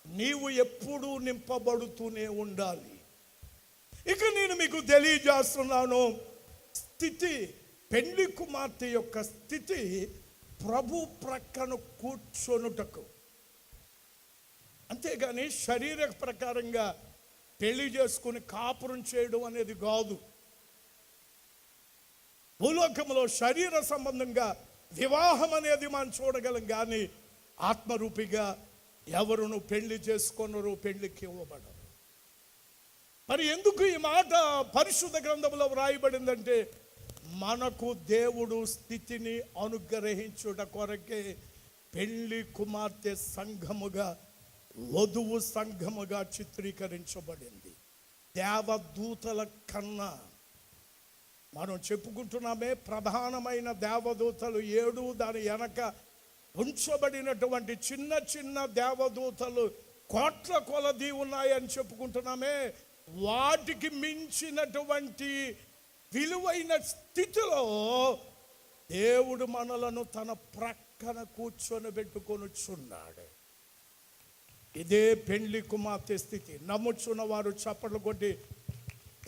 నీవు ఎప్పుడూ నింపబడుతూనే ఉండాలి. ఇక నేను మీకు తెలియజేస్తున్నాను, స్థితి, పెండ్లి కుమార్తె యొక్క స్థితి ప్రభు ప్రక్కన కూర్చొనుటకు, అంతేగాని శరీర ప్రకారంగా పెళ్లి చేసుకుని కాపురం చేయడం అనేది కాదు. భూలోకంలో శరీర సంబంధంగా వివాహం అనేది మనం చూడగలం, కానీ ఆత్మరూపిగా ఎవరును పెళ్లి చేసుకొనరు, పెళ్లికి ఇవ్వబడరు. మరి ఎందుకు ఈ మాట పరిశుద్ధ గ్రంథంలో వ్రాయబడిందంటే, మనకు దేవుడు స్థితిని అనుగ్రహించుట కొరకే పెళ్లి కుమార్తె సంఘముగా, వధువు సంఘముగా చిత్రీకరించబడింది. దేవదూతల కన్నా మనం చెప్పుకుంటున్నామే, ప్రధానమైన దేవదూతలు 7, దాని వెనక ఉంచబడినటువంటి చిన్న చిన్న దేవదూతలు కోట్ల కొలది ఉన్నాయని చెప్పుకుంటున్నామే. వాటికి మించినటువంటి విలువైన స్థితిలో దేవుడు మనలను తన ప్రక్కన కూర్చొని పెట్టుకొనుచున్నాడు. ఇదే పెండ్లి కుమార్తె స్థితి. నమ్ముచున్న వారు చప్పట్లు కొట్టి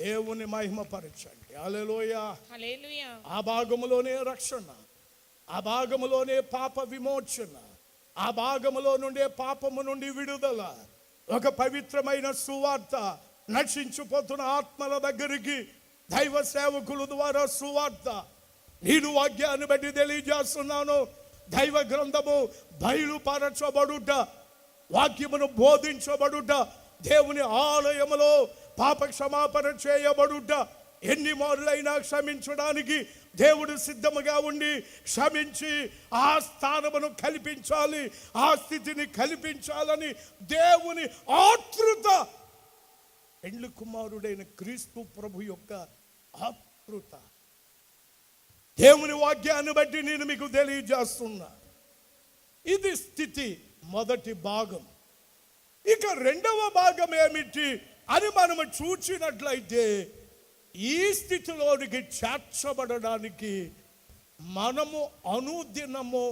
దేవుని మహిమపరచండి. హల్లెలూయా. హల్లెలూయా. ఆ భాగములోనే రక్షణ, ఆ భాగములోనే పాప విమోచన, ఆ భాగములో నుండే పాపము నుండి విడుదల, ఒక పవిత్రమైన సువార్త, నశించిపోతున్న ఆత్మల దగ్గరికి దైవ సేవకుల ద్వారా సువార్త. నేను వాక్యాన్ని బట్టి తెలియజేస్తున్నాను, దైవ గ్రంథము బయలుపరచబడుట, వాక్యమును బోధించబడుట, దేవుని ఆలయములో పాప క్షమాపణ చేయబడుట, ఎన్ని మార్లైనా క్షమించడానికి దేవుడు సిద్ధముగా ఉండి క్షమించి ఆ స్థానమును కల్పించాలి, ఆ స్థితిని కల్పించాలని దేవుని ఆతృత, పెండ్లి కుమారుడైన క్రీస్తు ప్రభు యొక్క ఆతృత. దేవుని వాక్యాన్ని బట్టి నేను మీకు తెలియజేస్తున్నా. ఇది స్థితి మొదటి భాగం. ఇక రెండవ భాగం ఏమిటి అని మనము చూచినట్లయితే, ఈ స్థితిలోనికి చేర్చబడడానికి మనము అనుదినము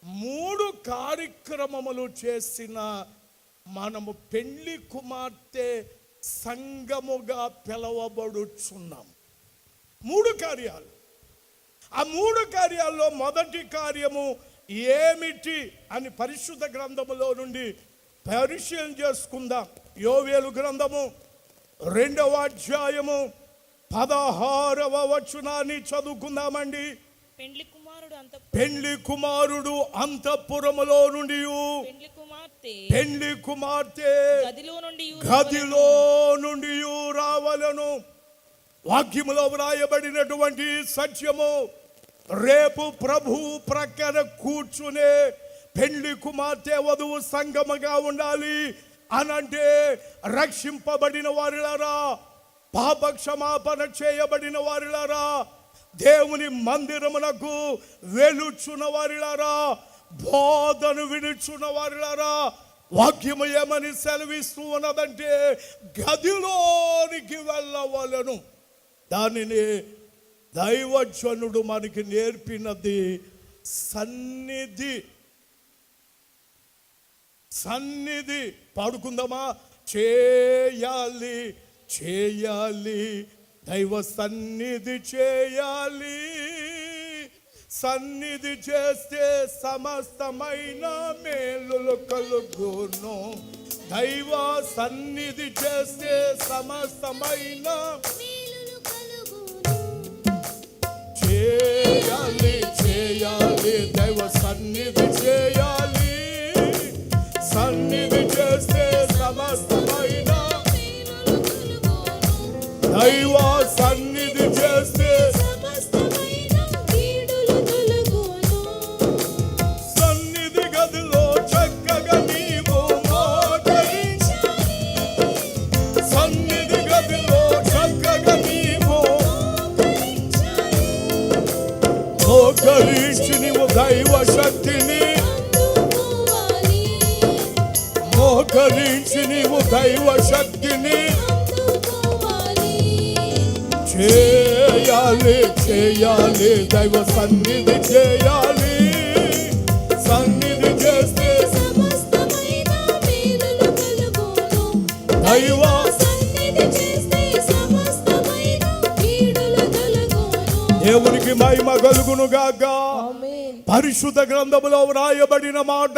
3 కార్యక్రమములు చేసిన మనము పెండ్లి కుమార్తె సంఘముగా పిలవబడుచున్నాం. 3 కార్యాలు. ఆ 3 కార్యాల్లో మొదటి కార్యము ఏమిటి అని పరిశుద్ధ గ్రంథములో నుండి పరిశీలన చేసుకుందాం. యోవేలు గ్రంథము 2వ అధ్యాయము 16వ వచనాన్ని చదువుకుందామండి. పెండ్లి కుమారుడు అంతఃపురములో నుండి పెండ్లి కుమార్తె గదిలో నుండి రావలను. వాక్యములో వ్రాయబడినటువంటి సత్యము, రేపు ప్రభు ప్రక్కన కూర్చునే పెండ్లి కుమార్తె వధువు సంగముగా ఉండాలి అనంటే, రక్షింపబడిన వారిలారా, పాప క్షమాపణ చేయబడిన వారిలారా, దేవుని మందిరమునకు వెలుచున్న వారిలారా, బోధను వినుచున్న వారిలారా, వాక్యము ఏమని సెలవిస్తూ ఉన్నదంటే గదిలోనికి వెళ్ళవలను. దానిని దైవజనుడు మనకి నేర్పినది సన్నిధి. సన్నిధి పాడుకుందామా? చేయాలి చేయాలి దైవ సన్నిధి చేయాలి, సన్నిధి చేస్తే సమస్తమైన మేలులు కలుగును. దైవ సన్నిధి చేస్తే సమస్తమైన చేయాలి చేయాలి దైవ సన్నిధి చేయాలి, సన్నిధి చేస్తే సమస్తమైన దైవ సన్నిధి చేస్తే సన్నిధి గదిలో చక్కగా నీవు మోకరించాలి, సన్నిధి గదిలో చక్కగా నీవు మోకరించి నీవు దైవ శక్తిని, మోకరించి నీవు దైవ శక్తిని చేయాలి చేయాలి దైవ సన్నిధి చేయాలి, సన్నిధి చేస్తే దైవ దేవునికి మహిమ కలుగును గాక. పరిశుద్ధ గ్రంథములో వ్రాయబడిన మాట,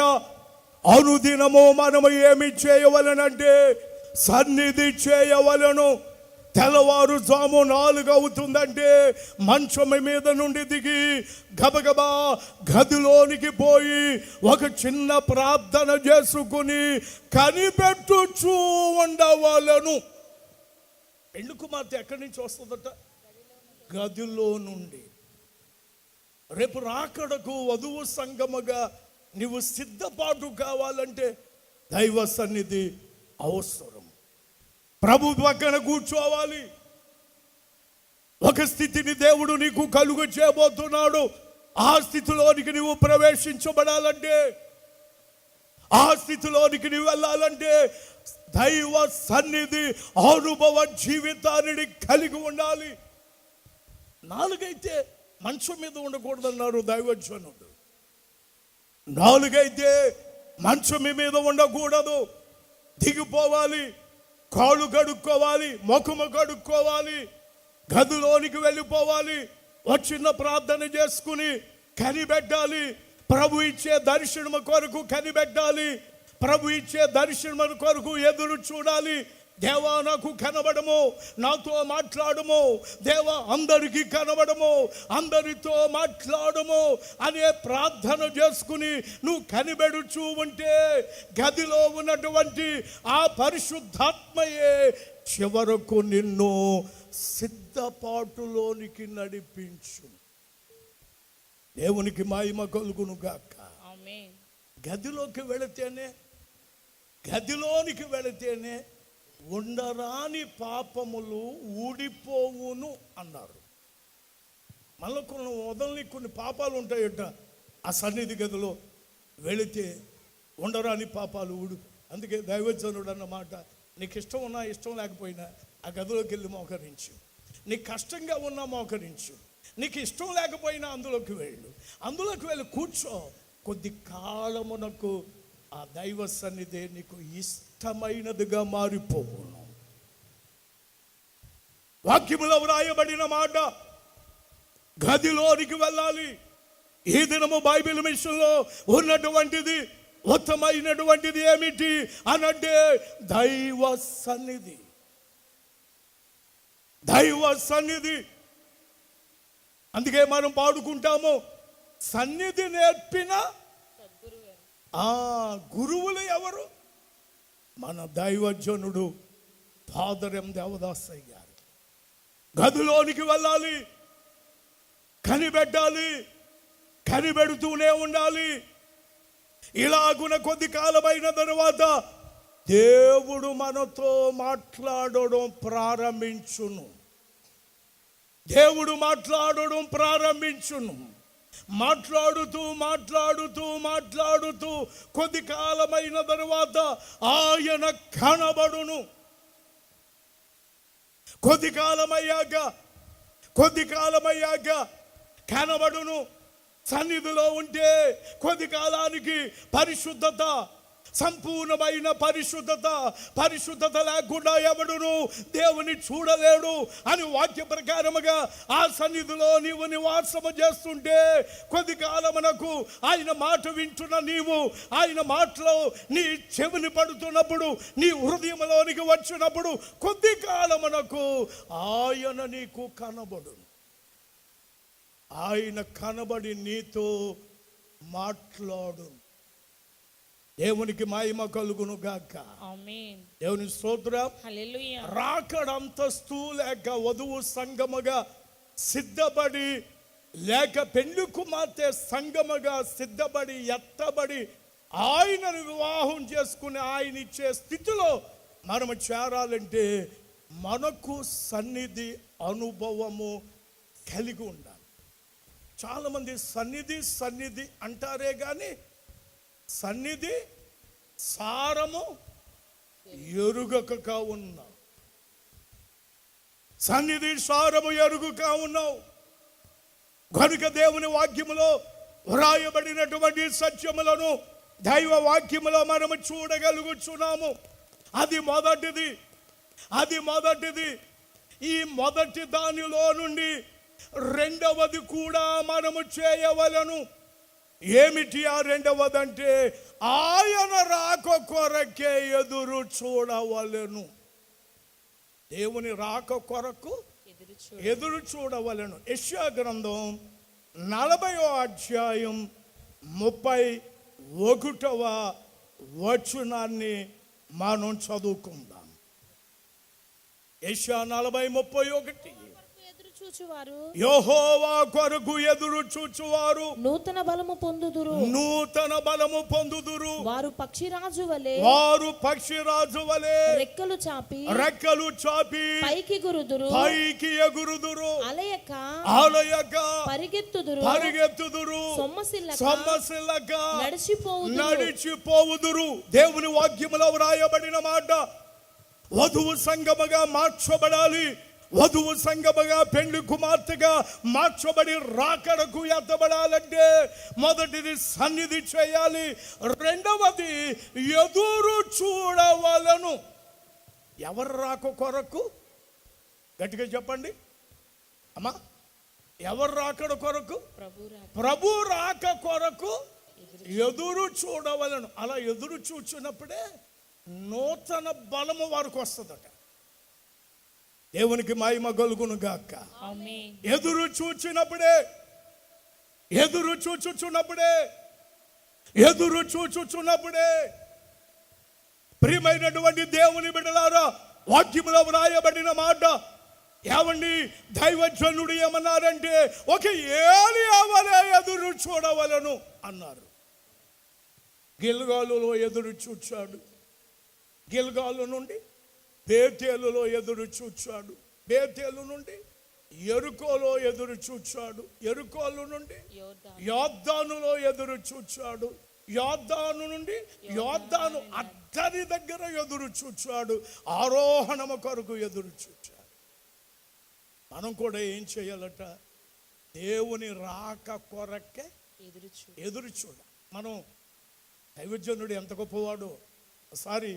అనుదినము మనము ఏమి చేయవలనంటే సన్నిధి చేయవలను. తెల్లవారుజాము 4 అవుతుందంటే మంచం మీద నుండి దిగి గబగబా గదిలోనికి పోయి ఒక చిన్న ప్రార్థన చేసుకుని కనిపెట్టుచూ ఉండవలను. పెండ్లి కుమార్తె ఎక్కడి నుంచి వస్తుందట? గదిలో నుండి. రేపు రాకడకు వధువు సంగముగా నీవు సిద్ధపాటు కావాలంటే దైవ సన్నిధి అవసరం. ప్రభు పక్కన కూర్చోవాలి. ఒక స్థితిని దేవుడు నీకు కలుగ చేయబోతున్నాడు. ఆ స్థితిలోనికి నువ్వు ప్రవేశించబడాలంటే, ఆ స్థితిలోనికి నువ్వు వెళ్ళాలంటే దైవ సన్నిధి అనుభవ జీవితాన్ని కలిగి ఉండాలి. 4 అయితే మంచం మీద ఉండకూడదన్నారు దైవజనుడు. 4 అయితే మంచం మీద ఉండకూడదు. దిగిపోవాలి, కాళ్ళు కడుక్కోవాలి, ముఖము కడుక్కోవాలి, గదిలోనికి వెళ్ళిపోవాలి, చిన్న ప్రార్థన చేసుకుని కనిపెట్టాలి. ప్రభు ఇచ్చే దర్శనము కొరకు కనిపెట్టాలి. ప్రభు ఇచ్చే దర్శనము కొరకు ఎదురు చూడాలి. దేవా నాకు కనబడము, నాతో మాట్లాడము, దేవా అందరికీ కనబడము, అందరితో మాట్లాడము అనే ప్రార్థన చేసుకుని నువ్వు కనిపెడుచూ ఉంటే గదిలో ఉన్నటువంటి ఆ పరిశుద్ధాత్మయే చివరకు నిన్ను సిద్ధపాటులోనికి నడిపించు. దేవునికి మహిమ కలుగును గాక. ఆమేన్. గదిలోనికి వెళితేనే ఉండరాని పాపములు ఊడిపోవును అన్నారు. మళ్ళీ కొన్ని పాపాలు ఉంటాయట ఆ సన్నిధి గదిలో వెళితే ఉండరాని పాపాలు అందుకే దైవజనుడు అన్నమాట, నీకు ఇష్టం ఉన్నా ఇష్టం లేకపోయినా ఆ గదిలోకి వెళ్ళి మోకరించు. నీకు కష్టంగా ఉన్నా మోకరించు, నీకు ఇష్టం లేకపోయినా అందులోకి వెళ్ళి కూర్చో. కొద్ది కాలమునకు ఆ దైవ సన్నిధి నీకు ఇష్టమైనదిగా మారిపోవును. వాక్యములో వ్రాయబడిన మాట, గదిలోనికి వెళ్ళాలి. ఈ దినము బైబిల్ మిషన్లో ఉన్నటువంటిది ఉత్తమైనటువంటిది ఏమిటి అనంటే దైవ సన్నిధి. అందుకే మనం పాడుకుంటాము, సన్నిధి నేర్పిన గురువులు ఎవరు? మన దైవజనుడు ఫాదర్ ఎం దేవదాసయ్య గారు. గదిలోనికి వెళ్ళాలి, కనిపెట్టాలి, కనిపెడుతూనే ఉండాలి. ఇలాగున కొద్ది కాలమైన తరువాత దేవుడు మనతో మాట్లాడడం ప్రారంభించును. మాట్లాడుతూ కొద్ది కాలమైన తరువాత ఆయన కనబడును. కొద్ది కాలమయ్యాక కనబడును. సన్నిధిలో ఉంటే కొద్ది కాలానికి పరిశుద్ధత, సంపూర్ణమైన పరిశుద్ధత లేకుండా ఎవడును దేవుని చూడలేడు అని వాక్య ప్రకారముగా ఆ సన్నిధిలో నీవు నివాసము చేస్తుంటే కొద్ది కాలమునకు ఆయన మాట వింటున్న నీవు ఆయన మాటలో నీ చెవిని పడుతున్నప్పుడు, నీ హృదయంలోనికి వచ్చినప్పుడు కొద్ది కాలమునకు ఆయన నీకు కనబడును. ఆయన కనబడి నీతో మాట్లాడు. దేవునికి మహిమ కలుగును గాక. ఆమేన్. దేవుని స్తోత్రం. హల్లెలూయా. రాకడంతస్తు లేక వధువు సంగముగా సిద్ధపడి, లేక పెండ్లి కుమార్తె సంగముగా సిద్ధపడి ఎత్తబడి ఆయనను వివాహం చేసుకుని ఆయన ఇచ్చే స్థితిలో మనము చేరాలంటే మనకు సన్నిధి అనుభవము కలిగి ఉండాలి. చాలామంది సన్నిధి అంటారే కానీ సన్నిధి సారము ఎరుగక ఉన్నావు. కనుక దేవుని వాక్యములో వ్రాయబడినటువంటి సత్యములను దైవ వాక్యములో మనము చూడగలుగుచున్నాము. అది మొదటిది. ఈ మొదటి దానిలో నుండి రెండవది కూడా మనము చేయవలను. ఏమిటి ఆ రెండవదంటే ఆయన రాక కొరకే ఎదురు చూడవలెను. దేవుని రాక కొరకు ఎదురు చూడవలెను. యెషయా గ్రంథం 40వ అధ్యాయం 31వ వచనాన్ని మనం చదువుకుందాం. యెషయా 40:31. యెహోవా కొరకు ఎదురు చూచువారు నూతన బలము పొందుదురు. వారు పక్షిరాజు వలె రెక్కలు చాపి పైకి ఎగురుదురు. అలయక పరిగెత్తుదురు. సొమ్మసిల్లక నడిచిపోవుదురు. దేవుని వాక్యములో వ్రాయబడిన మాట, వధువు సంగముగా మార్చబడాలి. వధువు సంగముగా పెండ్లి కుమార్తెగా మార్చబడి రాకడకు ఎత్తబడాలంటే మొదటిది సన్నిధి చేయాలి, రెండవది ఎదురు చూడవలను. ఎవరు రాక కొరకు? గట్టిగా చెప్పండి అమ్మా. ఎవరు రాకడ కొరకు? ప్రభు రాక కొరకు ఎదురు చూడవలను. అలా ఎదురు చూచినప్పుడే నూతన బలము వారికి వస్తుందట. దేవునికి మహిమ కలుగును గాక. ఆమేన్. ఎదురు చూచినప్పుడే ఎదురు చూచుచున్నప్పుడే ప్రియమైనటువంటి దేవుని బిడ్డలారా, వాక్యములో వ్రాయబడిన మాట ఏమండి, దైవజనుడు ఏమన్నారంటే ఒక ఏలియా వలె ఎదురు చూడవలను అన్నారు. గిల్గాలులో ఎదురు చూచాడు, గిల్గాలు నుండి బేతేలులో ఎదురు చూచాడు, బేతేలు నుండి ఎరుకోలో ఎదురు చూచాడు, ఎరుకోలు నుండి యోర్దాను. యోర్దానులో ఎదురు చూచాడు, యోర్దాను నుండి యోర్దాను అద్దరి దగ్గర ఎదురు చూచాడు, ఆరోహణము కొరకు ఎదురు చూచాడు. మనం కూడా ఏం చేయాలట? దేవుని రాక కొరకే ఎదురు చూడ. మనం దైవజనుడు ఎంత గొప్పవాడో. ఒకసారి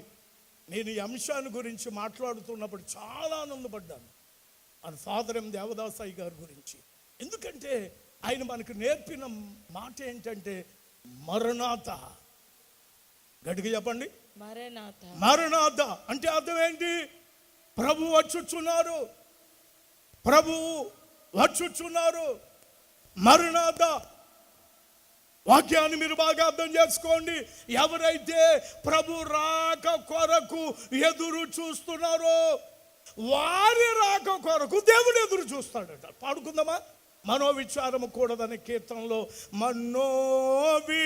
నేను ఈ అంశాన్ని గురించి మాట్లాడుతున్నప్పుడు చాలా ఆనందపడ్డాను. మన ఫాదర్ ఎం దేవదాసాయి గారి గురించి. ఎందుకంటే ఆయన మనకు నేర్పిన మాట ఏంటంటే మరణాత. గట్టిగా చెప్పండి, మరణాత. మరణాత అంటే అర్థం ఏంటి? ప్రభు వచ్చుచున్నారు, ప్రభువు వచ్చుచున్నారు. మరణాత వాక్యాన్ని మీరు బాగా అర్థం చేసుకోండి. ఎవరైతే ప్రభు రాక కొరకు ఎదురు చూస్తున్నారో వారి రాక కొరకు దేవుడు ఎదురు చూస్తాడట. పాడుకుందామా? మనోవిచారము కూడదని కీర్తనలో, మనోవిచారము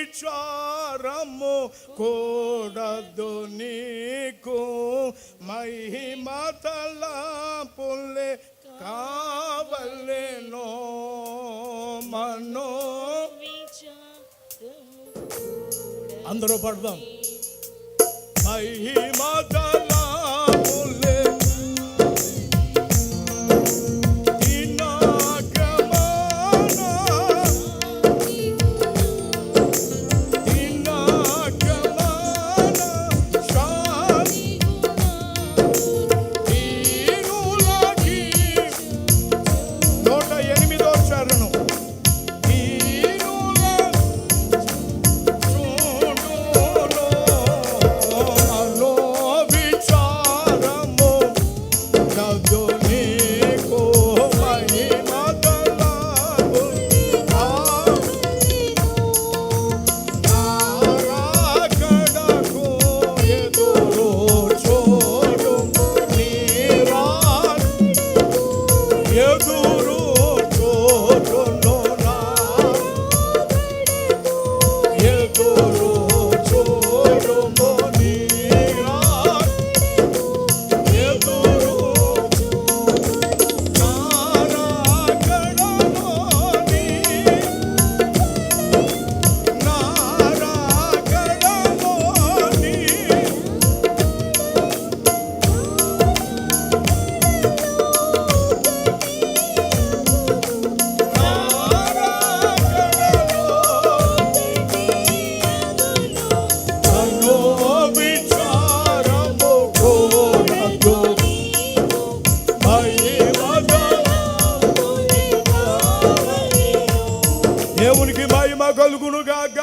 కూడదు నీకు, మహిమ తలంపులే కావలెనో. అందరూ పడదాం. మహిమ తలంపులే దేవునికి మహిమ కలుగును గాక.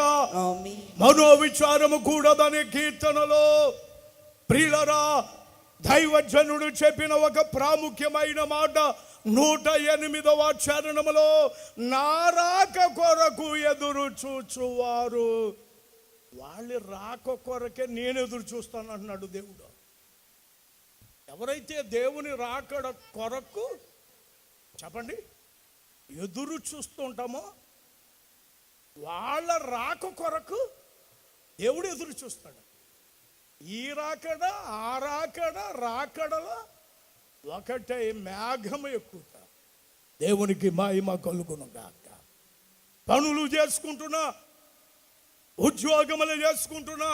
మనోవిచారము కూడదనే కీర్తనలో ప్రియులరా, దైవజనుడు చెప్పిన ఒక ప్రాముఖ్యమైన మాట 108వ చరణములో, నా రాక కొరకు ఎదురు చూచువారు వాళ్ళ రాక కొరకే నేను ఎదురు చూస్తాను అన్నాడు దేవుడు. ఎవరైతే దేవుని రాకడ కొరకు చెప్పండి ఎదురు చూస్తుంటామో వాళ్ళ రాక కొరకు దేవుడు ఎదురు చూస్తాడు. ఈ రాకడ ఆ రాకడలో ఒకటే మేఘము ఎక్కుతా. దేవునికి మహిమ కలుగును గాక. పనులు చేసుకుంటున్నా, ఉద్యోగములు చేసుకుంటున్నా,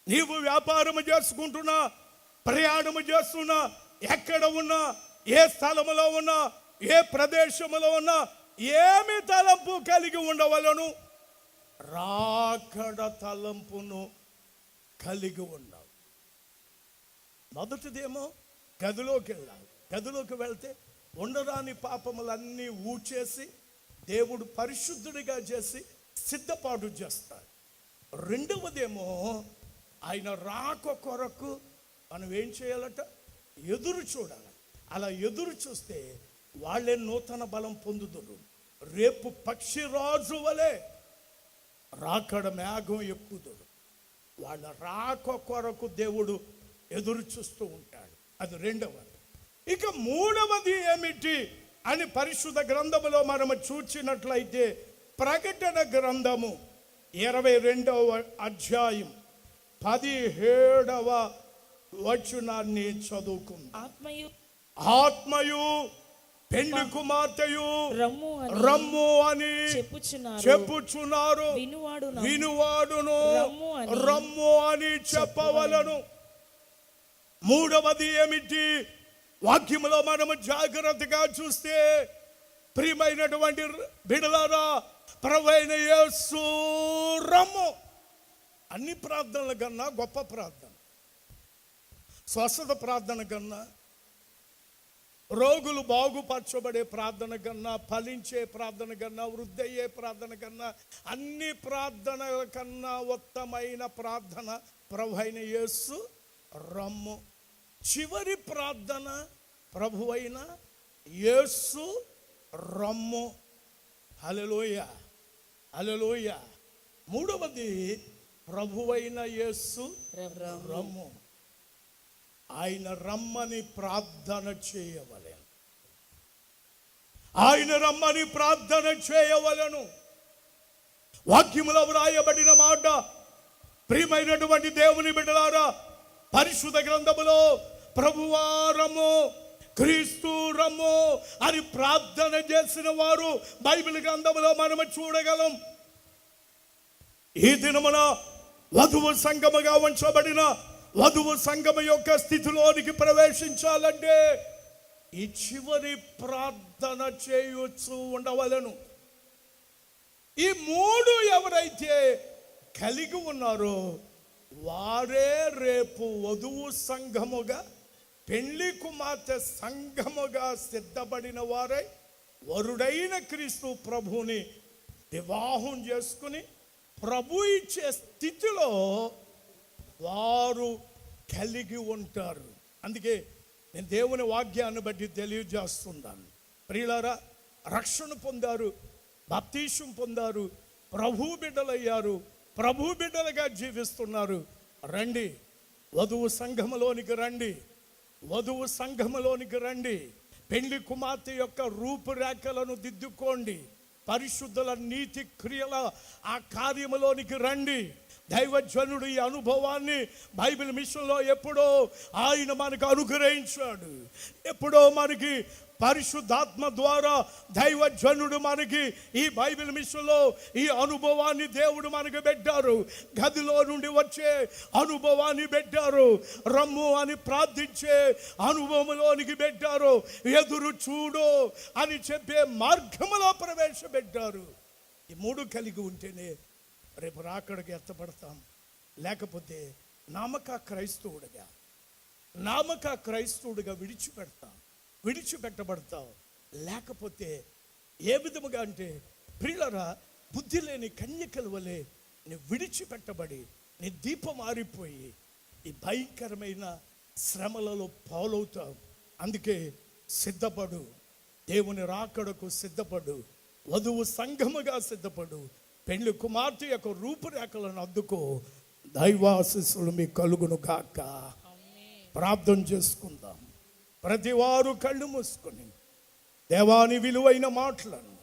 నీవు వ్యాపారము చేసుకుంటున్నా, ప్రయాణము చేస్తున్నా, ఎక్కడ ఉన్నా, ఏ స్థలములో ఉన్నా, ఏ ప్రదేశములో ఉన్నా, ఏమి తలంపు కలిగి ఉండవలను? రాకడ తలంపును కలిగి ఉండాలి. మొదటిదేమో గదిలోకి వెళ్ళాలి. గదిలోకి వెళ్తే ఉండరాని పాపములన్నీ ఊచేసి దేవుడు పరిశుద్ధుడిగా చేసి సిద్ధపాటు చేస్తాడు. రెండవదేమో ఆయన రాక కొరకు మనం ఏం చేయాలట? ఎదురు చూడాలి. అలా ఎదురు చూస్తే వాళ్ళే నూతన బలం పొందుదురు. రేపు పక్షిరాజు వలె రాకడ మేఘం ఎక్కుదురు. వాళ్ళ రాక కొరకు దేవుడు ఎదురు చూస్తూ ఉంటాడు. అది రెండవది. ఇక మూడవది ఏమిటి అని పరిశుద్ధ గ్రంథములో మనము చూచినట్లయితే ప్రకటన గ్రంథము 22వ అధ్యాయం 17వ వచనాన్ని చదువుకుందాం. ఆత్మయు పెండ్లి కుమార్తెయు రమ్ము అని చెప్పుచున్నారు, వినువాడును రమ్ము అని చెప్పవలను. మూడవది ఏమిటి? వాక్యములో మనము జాగ్రత్తగా చూస్తే ప్రియమైనటువంటి బిడ్డలారా, ప్రభువైన యేసు రమ్ము. అన్ని ప్రార్థనల కన్నా గొప్ప ప్రార్థన, స్వస్థత ప్రార్థన కన్నా, రోగులు బాగుపరచబడే ప్రార్థన కన్నా, ఫలించే ప్రార్థన కన్నా, వృద్ధి అయ్యే ప్రార్థన కన్నా, అన్ని ప్రార్థనల కన్నా ఉత్తమైన ప్రార్థన ప్రభువైన యేసు రమ్ము. చివరి ప్రార్థన ప్రభువైన యేసు రమ్ము. హల్లెలూయా, హల్లెలూయా. మూడవది ప్రభువైన యేసు రమ్ము. ఆయన రమ్మని ప్రార్థన చేయవలెను. ఆయన రమ్మని ప్రార్థన చేయవలెను. వాక్యములో వ్రాయబడిన మాట, ప్రియమైనటువంటి దేవుని బిడ్డలారా, పరిశుద్ధ గ్రంథములో ప్రభువా రమ్ము, క్రీస్తు రమ్ము అని ప్రార్థన చేసిన వారు బైబిల్ గ్రంథములో మనము చూడగలం. ఈ దినమున వధువు సంఘముగా ఉంచబడిన వధువు సంఘము యొక్క స్థితిలోనికి ప్రవేశించాలంటే ఈ చివరి ప్రార్థన చేయొచ్చు ఉండవలను. ఈ మూడు ఎవరైతే కలిగి ఉన్నారో వారే రేపు వధువు సంఘముగా, పెండ్లి కుమార్తె సంఘముగా సిద్ధపడిన వారై వరుడైన క్రీస్తు ప్రభువుని వివాహం చేసుకుని ప్రభు ఇచ్చే స్థితిలో వారు కలిగి ఉంటారు. అందుకే నేను దేవుని వాక్యాన్ని బట్టి తెలియజేస్తున్నాను. ప్రియులారా, రక్షణ పొందారు, బాప్తీసం పొందారు, ప్రభు బిడ్డలయ్యారు, ప్రభు బిడ్డలుగా జీవిస్తున్నారు. రండి, వధువు సంఘములోనికి రండి, వధువు సంఘములోనికి రండి. పెండ్లి కుమార్తె యొక్క రూపురేఖలను దిద్దుకోండి. పరిశుద్ధుల నీతి క్రియల ఆ కార్యములోనికి రండి. దైవజనుడు ఈ అనుభవాన్ని బైబిల్ మిషన్లో ఎప్పుడో ఆయన మనకు అనుగ్రహించాడు. ఎప్పుడో మనకి పరిశుద్ధాత్మ ద్వారా దైవజనుడు మనకి ఈ బైబిల్ మిషన్లో ఈ అనుభవాన్ని దేవుడు మనకు పెట్టారు. గదిలో నుండి వచ్చే అనుభవాన్ని పెట్టారు, రమ్ము అని ప్రార్థించే అనుభవంలోనికి పెట్టారు, ఎదురు చూడు అని చెప్పే మార్గములో ప్రవేశపెట్టారు. ఈ మూడు కలిగి ఉంటేనే రేపు రాకడకి ఎత్తపడతాం. లేకపోతే నామక క్రైస్తవుడిగా విడిచిపెట్టబడతావు. లేకపోతే ఏ విధముగా అంటే, ప్రియులరా, బుద్ధి లేని కన్యకల వలె నీ విడిచిపెట్టబడి నీ దీపం ఆరిపోయి ఈ భయంకరమైన శ్రమలలో పాలవుతావు. అందుకే సిద్ధపడు, దేవుని రాకడకు సిద్ధపడు, వధువు సంఘముగా సిద్ధపడు, పెండ్లి కుమార్తె యొక్క రూపురేఖలను అద్దుకో. దైవాశీస్సులు మీ కలుగును కాక. ప్రార్థన చేసుకుందాం. ప్రతి వారు కళ్ళు మూసుకొని దేవాని విలువైన మాటలను,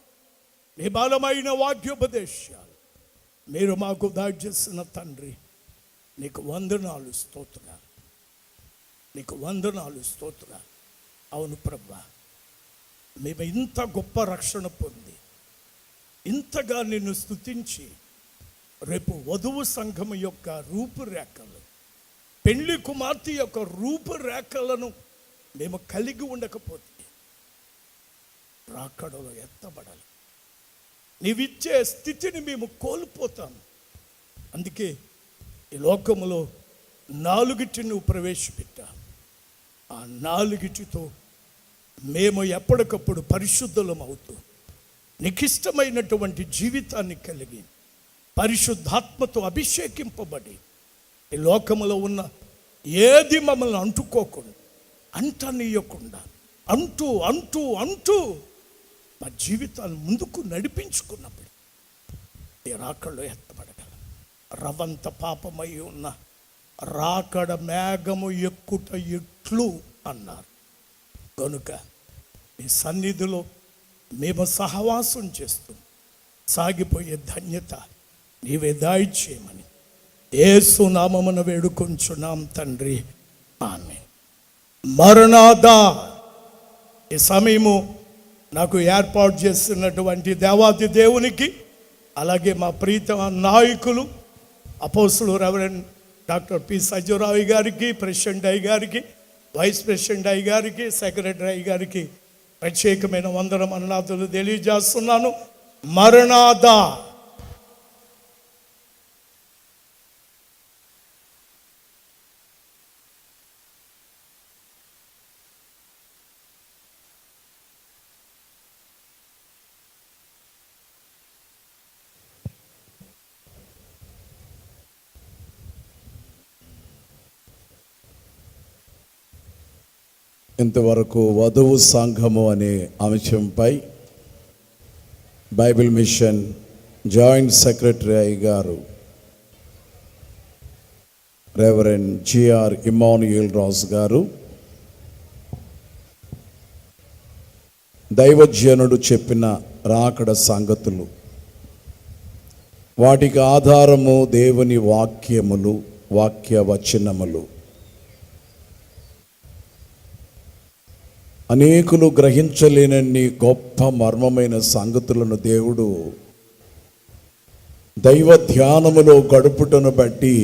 మీ బలమైన వాక్యోపదేశాలు మీరు మాకు దయచేసిన తండ్రి, నీకు వందనాలు స్తోత్రాలు, నీకు వందనాలు స్తోత్రాలు. అవును ప్రభువా, మేము ఇంత గొప్ప రక్షణ పొంది ఇంతగా నిన్ను స్తుతించి రేపు వధువు సంఘము యొక్క రూపురేఖలు, పెండ్లి కుమార్తె యొక్క రూపురేఖలను మేము కలిగి ఉండకపోతే రాకడలో ఎత్తబడాలి. నీవిచ్చే స్థితిని మేము కోల్పోతాం. అందుకే ఈ లోకములో 4 నువ్వు ప్రవేశపెట్టా. ఆ 4 మేము ఎప్పటికప్పుడు పరిశుద్ధులం అవుతూ నీకిష్టమైనటువంటి జీవితాన్ని కలిగి పరిశుద్ధాత్మతో అభిషేకింపబడి ఈ లోకములో ఉన్న ఏది మమ్మల్ని అంటుకోకుండా, అంటనీయకుండా అంటూ అంటూ అంటూ మా జీవితాన్ని ముందుకు నడిపించుకున్నప్పుడు ఈ రాకడలో ఎత్తబడగలం. రవంత పాపమై ఉన్న రాకడ మేఘము ఎక్కుట ఎట్లు అన్నారు. కనుక మీ సన్నిధిలో మేము సహవాసం చేస్తూ సాగిపోయే ధన్యత నీవే దయచేయమని యేసు నామమున వేడుకొంచున్నాం తండ్రి, ఆమేన్. మరణాదా. ఈ సమయము నాకు ఏర్పాటు చేస్తున్నటువంటి దేవాది దేవునికి, అలాగే మా ప్రీత నాయకులు అపోస్తులు రెవరెండ్ డాక్టర్ పి సజ్జరావు గారికి, ప్రెసిడెంట్ అయ్య గారికి, వైస్ ప్రెసిడెంట్ అయ్య గారికి, సెక్రటరీ అయ్య గారికి ప్రత్యేకమైన వందనం అన్నాదులు తెలియజేస్తున్నాను. మరణాదా. ఇంతవరకు వధువు సంఘము అనే అంశంపై బైబిల్ మిషన్ జాయింట్ సెక్రటరీ అయ్య గారు రెవరెండ్ జిఆర్ ఇమానుయేల్ రాజు గారు దైవజనుడు చెప్పిన రాకడ సంగతులు, వాటికి ఆధారము దేవుని వాక్యములు, వాక్య వచనములు. అనేకులు గ్రహించలేనన్ని గొప్ప మర్మమైన సంగతులను దేవుడు దైవ ధ్యానములో గడుపుటను బట్టి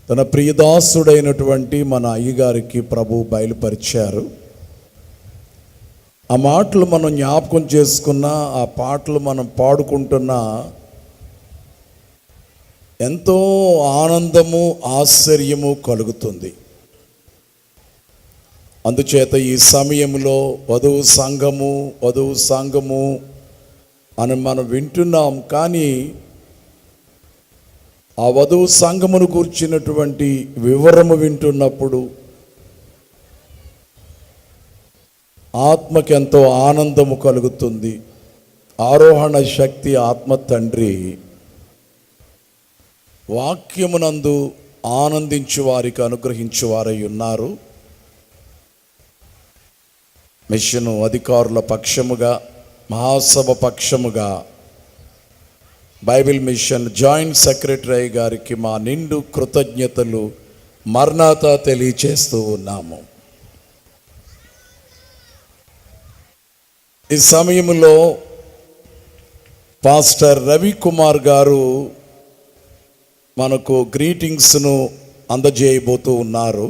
తన ప్రియదాసుడైనటువంటి మన అయ్యగారికి ప్రభు బయలుపరిచారు. ఆ మాటలు మనం జ్ఞాపకం చేసుకున్నా, ఆ పాటలు మనం పాడుకుంటున్నా ఎంతో ఆనందము, ఆశ్చర్యము కలుగుతుంది. అందుచేత ఈ సమయంలో వధువు సంఘము అని మనం వింటున్నాం. కానీ ఆ వధువు సంఘమును కూర్చున్నటువంటి వివరము వింటున్నప్పుడు ఆత్మకి ఎంతో ఆనందము కలుగుతుంది. ఆరోహణ శక్తి ఆత్మ తండ్రి వాక్యమునందు ఆనందించు వారికి అనుగ్రహించు వారై ఉన్నారు. మిషను అధికారుల పక్షముగా, మహాసభ పక్షముగా బైబిల్ మిషన్ జాయింట్ సెక్రటరీ గారికి మా నిండు కృతజ్ఞతలు, మరణాత తెలియచేస్తూ ఉన్నాము. ఈ సమయంలో పాస్టర్ రవికుమార్ గారు మనకు గ్రీటింగ్స్ను అందజేయబోతూ ఉన్నారు.